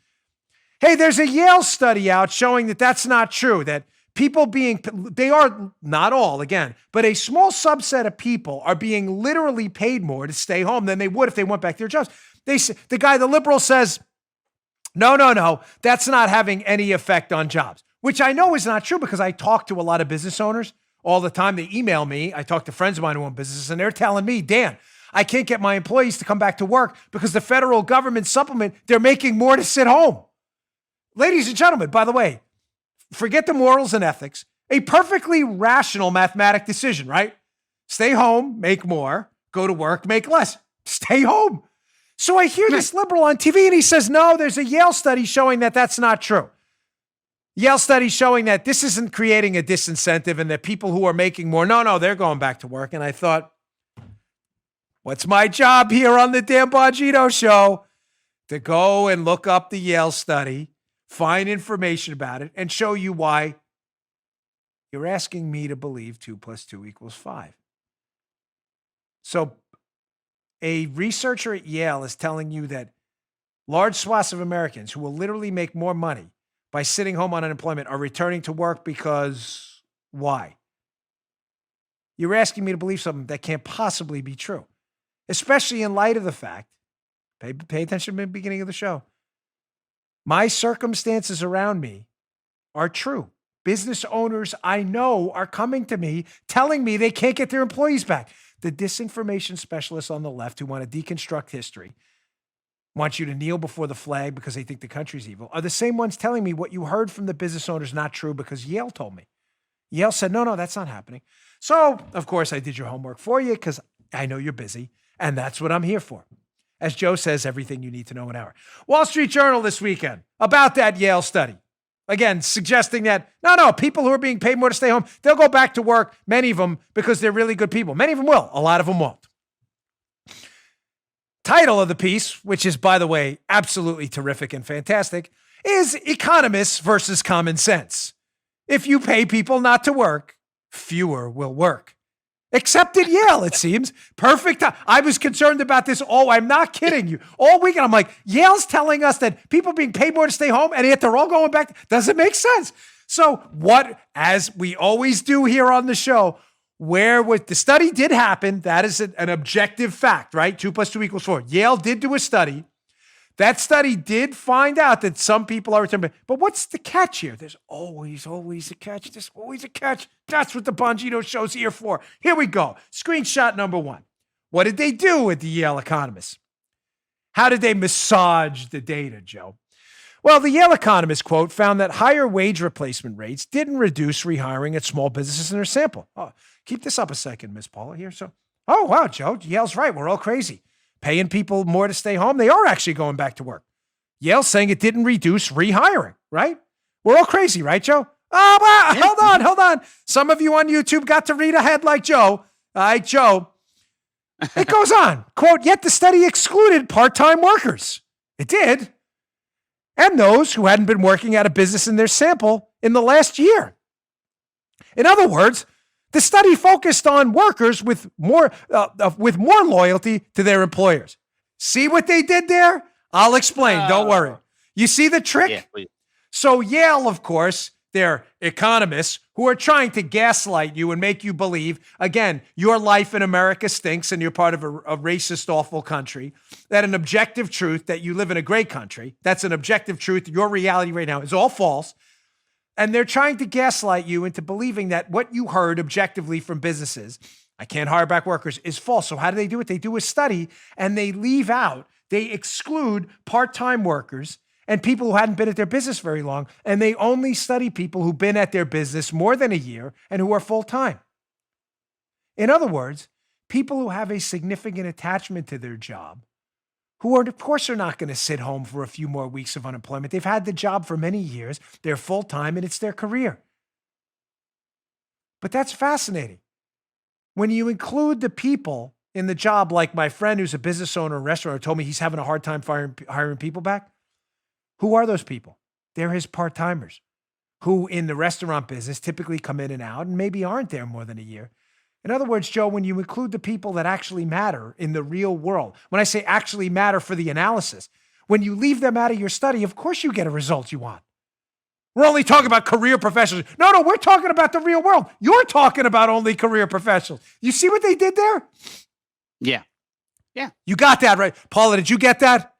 hey, there's a Yale study out showing that that's not true, that people they are, not all, again, but a small subset of people are being literally paid more to stay home than they would if they went back to their jobs. The liberal says, no, that's not having any effect on jobs, which I know is not true because I talk to a lot of business owners all the time. They email me. I talk to friends of mine who own businesses, and they're telling me, Dan, I can't get my employees to come back to work because the federal government supplement, they're making more to sit home. Ladies and gentlemen, by the way, forget the morals and ethics, a perfectly rational mathematic decision, right? Stay home, make more, go to work, make less, stay home. So I hear this liberal on TV and he says, no, there's a Yale study showing that that's not true. Yale study showing that this isn't creating a disincentive and that people who are making more, no, they're going back to work. And I thought, what's my job here on the Dan Bongino show? To go and look up the Yale study, find information about it, and show you why you're asking me to believe 2 + 2 = 5. So a researcher at Yale is telling you that large swaths of Americans who will literally make more money by sitting home on unemployment are returning to work because why? You're asking me to believe something that can't possibly be true, especially in light of the fact, pay attention to the beginning of the show, my circumstances around me are true. Business owners I know are coming to me telling me they can't get their employees back. The disinformation specialists on the left who want to deconstruct history, want you to kneel before the flag because they think the country's evil, are the same ones telling me what you heard from the business owners not true because Yale told me. Yale said, no, that's not happening. So, of course, I did your homework for you because I know you're busy, and that's what I'm here for. As Joe says, everything you need to know in an hour. Wall Street Journal this weekend about that Yale study. Again, suggesting that, no, people who are being paid more to stay home, they'll go back to work, many of them, because they're really good people. Many of them will. A lot of them won't. Title of the piece, which is, by the way, absolutely terrific and fantastic, is Economists versus Common Sense. If you pay people not to work, fewer will work. Except at Yale, it seems. Perfect. I was concerned about this. Oh, I'm not kidding you. All weekend, I'm like, Yale's telling us that people being paid more to stay home, and yet they're all going back. Doesn't make sense. So what, as we always do here on the show, the study did happen. That is an objective fact, right? 2 + 2 = 4. Yale did do a study. That study did find out that some people are returning. But what's the catch here? There's always a catch. There's always a catch. That's what the Bongino show's here for. Here we go. Screenshot number 1. What did they do at the Yale Economists? How did they massage the data, Joe? Well, the Yale Economist, quote, found that higher wage replacement rates didn't reduce rehiring at small businesses in their sample. Oh, keep this up a second, Miss Paula here. Oh, wow, Joe, Yale's right. We're all crazy. Paying people more to stay home. They are actually going back to work. Yale's saying it didn't reduce rehiring, right? We're all crazy, right, Joe? Oh, well, hold on. Some of you on YouTube got to read ahead like Joe. All right, Joe. It goes on. Quote, yet the study excluded part-time workers. It did. And those who hadn't been working at a business in their sample in the last year. In other words, the study focused on workers with more loyalty to their employers. See what they did there? I'll explain. Don't worry. You see the trick? Yeah, please. So Yale, of course, they're economists who are trying to gaslight you and make you believe, again, your life in America stinks and you're part of a racist, awful country, that an objective truth that you live in a great country, that's an objective truth, your reality right now is all false. And they're trying to gaslight you into believing that what you heard objectively from businesses, I can't hire back workers, is false. So how do they do it? They do a study and they leave out, they exclude part-time workers and people who hadn't been at their business very long, and they only study people who've been at their business more than a year and who are full-time. In other words, people who have a significant attachment to their job, who are, of course, are not going to sit home for a few more weeks of unemployment. They've had the job for many years. They're full-time, and it's their career. But that's fascinating. When you include the people in the job, like my friend who's a business owner in a restaurant who told me he's having a hard time hiring people back, who are those people? They're his part-timers who in the restaurant business typically come in and out and maybe aren't there more than a year. In other words, Joe, when you include the people that actually matter in the real world, when I say actually matter for the analysis, when you leave them out of your study, of course you get a result you want. We're only talking about career professionals. No, we're talking about the real world. You're talking about only career professionals. You see what they did there? Yeah. You got that, right? Paula, did you get that?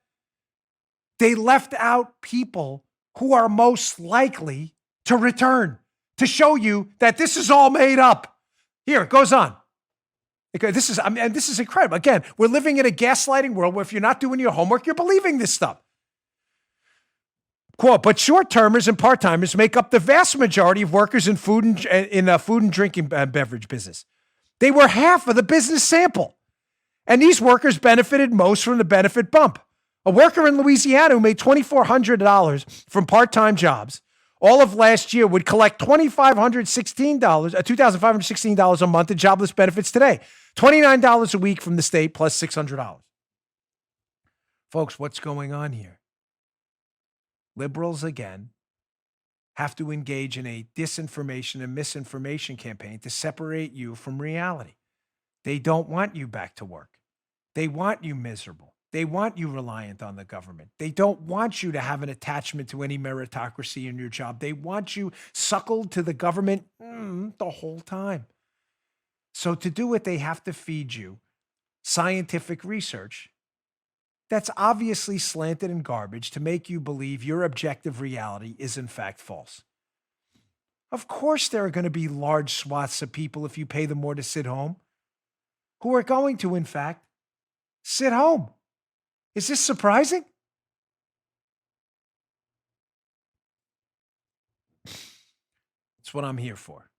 They left out people who are most likely to return to show you that this is all made up. Here, it goes on. This is incredible. Again, we're living in a gaslighting world where if you're not doing your homework, you're believing this stuff. Quote, but short-termers and part-timers make up the vast majority of workers in food and drinking beverage business. They were half of the business sample. And these workers benefited most from the benefit bump. A worker in Louisiana who made $2,400 from part-time jobs all of last year would collect $2,516 a month in jobless benefits today. $29 a week from the state plus $600. Folks, what's going on here? Liberals, again, have to engage in a disinformation and misinformation campaign to separate you from reality. They don't want you back to work. They want you miserable. They want you reliant on the government. They don't want you to have an attachment to any meritocracy in your job. They want you suckled to the government the whole time. So to do it, they have to feed you scientific research that's obviously slanted and garbage to make you believe your objective reality is in fact false. Of course, there are going to be large swaths of people, if you pay them more to sit home, who are going to, in fact, sit home. Is this surprising? That's what I'm here for.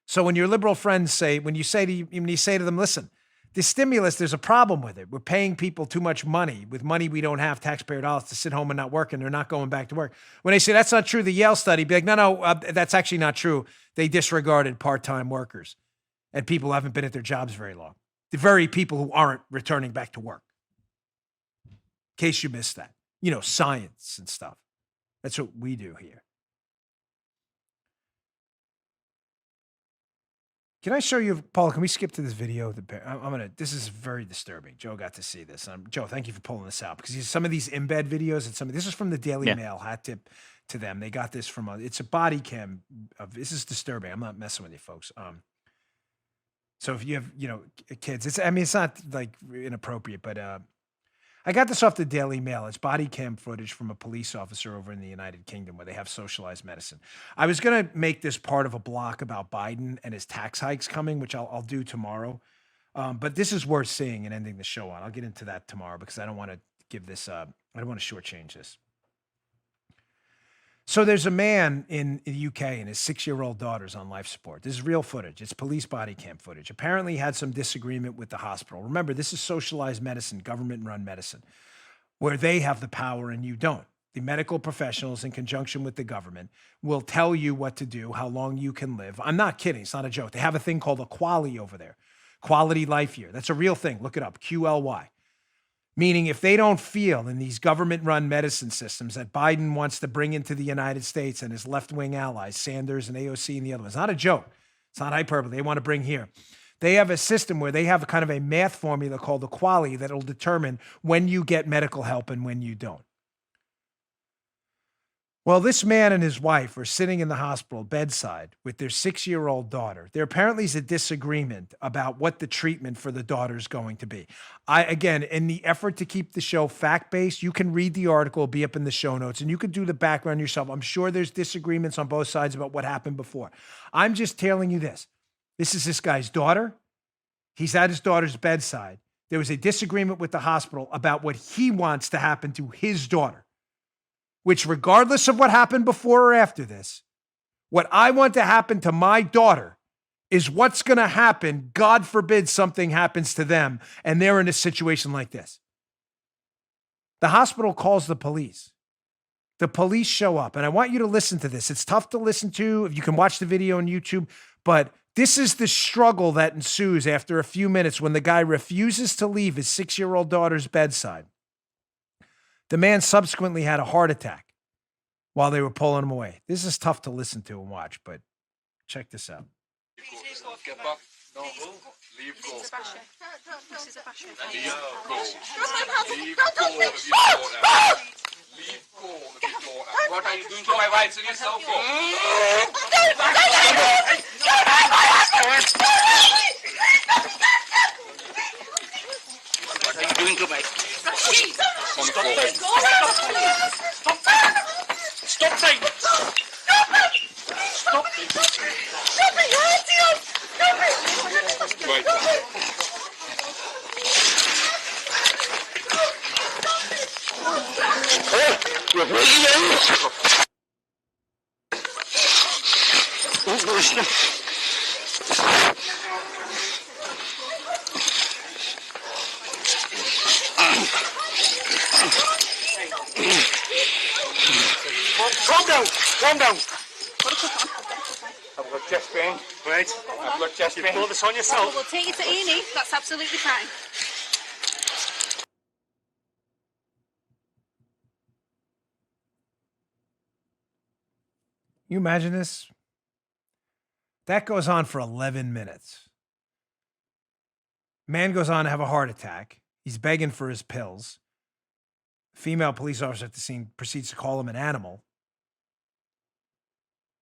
So when your liberal friends say, when you say to them, listen, the stimulus, there's a problem with it. We're paying people too much money. With money we don't have, taxpayer dollars, to sit home and not work, and they're not going back to work. When they say that's not true, the Yale study, be like, no, that's actually not true. They disregarded part-time workers and people who haven't been at their jobs very long. The very people who aren't returning back to work. In case you missed that. You know, science and stuff. That's what we do here. Can I show you, Paul, can we skip to this video? This is very disturbing. Joe got to see this. Joe, thank you for pulling this out because some of these embed videos and this is from the Daily Mail, hat tip to them. They got this from it's a body cam. This is disturbing. I'm not messing with you folks. So if you have, kids, it's not like inappropriate, but I got this off the Daily Mail. It's body cam footage from a police officer over in the United Kingdom where they have socialized medicine. I was going to make this part of a block about Biden and his tax hikes coming, which I'll do tomorrow. But this is worth seeing and ending the show on. I'll get into that tomorrow because I don't want to give this, I don't want to shortchange this. So there's a man in the UK and his 6-year-old daughter's on life support. This is real footage. It's police body cam footage. Apparently he had some disagreement with the hospital. Remember, this is socialized medicine, government-run medicine, where they have the power and you don't. the medical professionals in conjunction with the government will tell you what to do, how long you can live. I'm not kidding. It's not a joke. They have a thing called a QALY over there, quality life year. That's a real thing. Look it up, QLY. Meaning if they don't feel in these government-run medicine systems that Biden wants to bring into the United States and his left-wing allies, Sanders and AOC and the other ones, it's not a joke. It's not hyperbole. They want to bring here. They have a system where they have a kind of a math formula called the QALY that will determine when you get medical help and when you don't. Well, this man and his wife are sitting in the hospital bedside with their 6-year-old daughter. There apparently is a disagreement about what the treatment for the daughter is going to be. Again, in the effort to keep the show fact-based, you can read the article, it'll be up in the show notes, and you can do the background yourself. I'm sure there's disagreements on both sides about what happened before. I'm just telling you this. This is this guy's daughter. He's at his daughter's bedside. There was a disagreement with the hospital about what he wants to happen to his daughter, which regardless of what happened before or after this, what I want to happen to my daughter is what's going to happen. God forbid something happens to them and they're in a situation like this. The hospital calls the police. The police show up, and I want you to listen to this. It's tough to listen to if you can watch the video on YouTube, but this is the struggle that ensues after a few minutes when the guy refuses to leave his 6-year-old daughter's bedside. The man subsequently had a heart attack while they were pulling him away. This is tough to listen to and watch, but check this out. Get back. No, leave go. Leave go. Leave go of your daughter. Leave go of your daughter. What are you doing to my wife and yourself for? What are you doing to my wife? Stop it! Stop it! Stop it! Stop it! You're hurting us! Stop it! Right. You're breaking in! Calm down! Calm down! I've got chest pain. Right. I've got chest pain. You pull this on yourself. We'll take you to E&E. That's absolutely fine. You imagine this? That goes on for 11 minutes. Man goes on to have a heart attack. He's begging for his pills. Female police officer at the scene proceeds to call him an animal.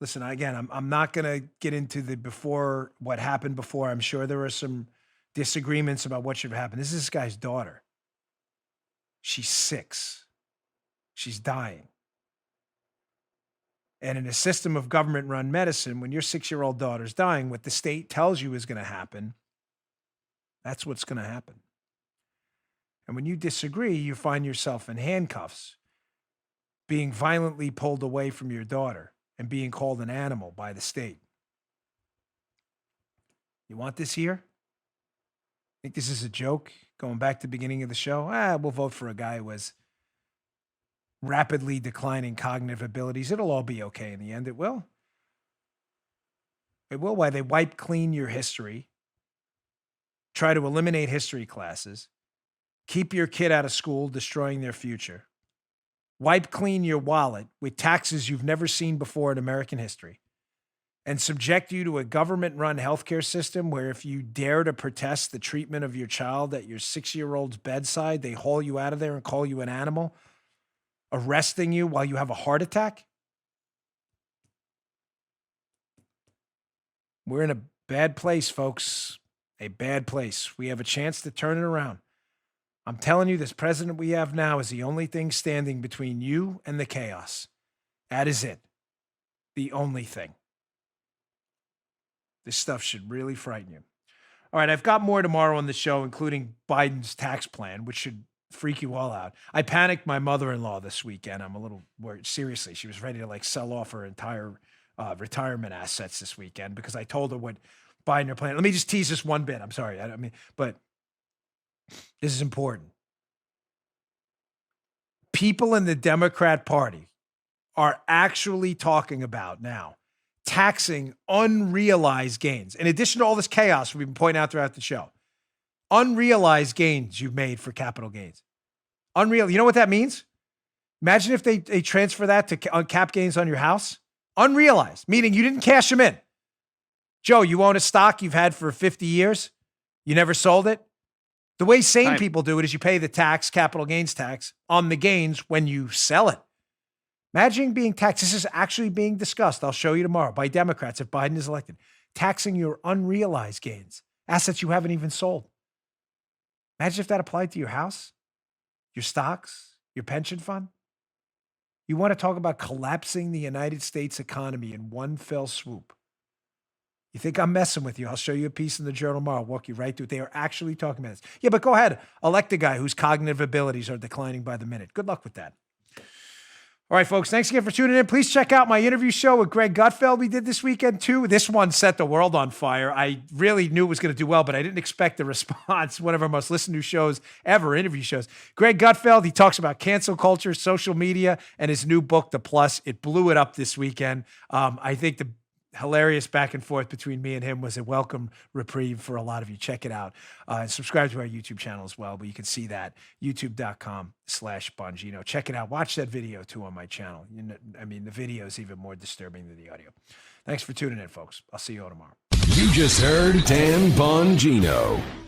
Listen, again, I'm not going to get into the before, what happened before. I'm sure there were some disagreements about what should happen. This is this guy's daughter. She's 6. She's dying. And in a system of government-run medicine, when your 6-year-old daughter's dying, what the state tells you is going to happen, that's what's going to happen. And when you disagree, you find yourself in handcuffs, being violently pulled away from your daughter and being called an animal by the state. You want this here? Think this is a joke? Going back to the beginning of the show? We'll vote for a guy who has rapidly declining cognitive abilities. It'll all be okay in the end. It will. It will. Why? They wipe clean your history, try to eliminate history classes, keep your kid out of school, destroying their future. Wipe clean your wallet with taxes you've never seen before in American history, and subject you to a government-run healthcare system where if you dare to protest the treatment of your child at your 6-year-old's bedside, they haul you out of there and call you an animal, arresting you while you have a heart attack. We're in a bad place, folks. A bad place. We have a chance to turn it around. I'm telling you, this president we have now is the only thing standing between you and the chaos. That is it. The only thing. This stuff should really frighten you. All right, I've got more tomorrow on the show, including Biden's tax plan, which should freak you all out. I panicked my mother-in-law this weekend. I'm a little worried. Seriously, she was ready to sell off her entire retirement assets this weekend because I told her what Biden are planning. Let me just tease this one bit. I'm sorry. But this is important. people in the Democrat Party are actually talking about now taxing unrealized gains. In addition to all this chaos we've been pointing out throughout the show, unrealized gains you've made for capital gains. Unreal. You know what that means? Imagine if they transfer that to cap gains on your house. Unrealized, meaning you didn't cash them in. Joe, you own a stock you've had for 50 years. You never sold it. The way sane people do it is you pay the tax, capital gains tax, on the gains when you sell it. Imagine being taxed. This is actually being discussed. I'll show you tomorrow by Democrats if Biden is elected. Taxing your unrealized gains, assets you haven't even sold. Imagine if that applied to your house, your stocks, your pension fund. You want to talk about collapsing the United States economy in one fell swoop. You think I'm messing with you? I'll show you a piece in the Journal tomorrow. I'll walk you right through it. They are actually talking about this. Yeah, but go ahead. Elect a guy whose cognitive abilities are declining by the minute. Good luck with that. All right, folks, thanks again for tuning in. Please check out my interview show with Greg Gutfeld we did this weekend, too. This one set the world on fire. I really knew it was going to do well, but I didn't expect the response. One of our most listened to shows ever, interview shows. Greg Gutfeld, he talks about cancel culture, social media, and his new book, The Plus. It blew it up this weekend. I think the hilarious back and forth between me and him was a welcome reprieve for a lot of you. Check it out. And subscribe to our YouTube channel as well, but you can see that, youtube.com/Bongino. Check it out. Watch that video too on my channel. The video is even more disturbing than the audio. Thanks for tuning in, folks. I'll see you all tomorrow. You just heard Dan Bongino.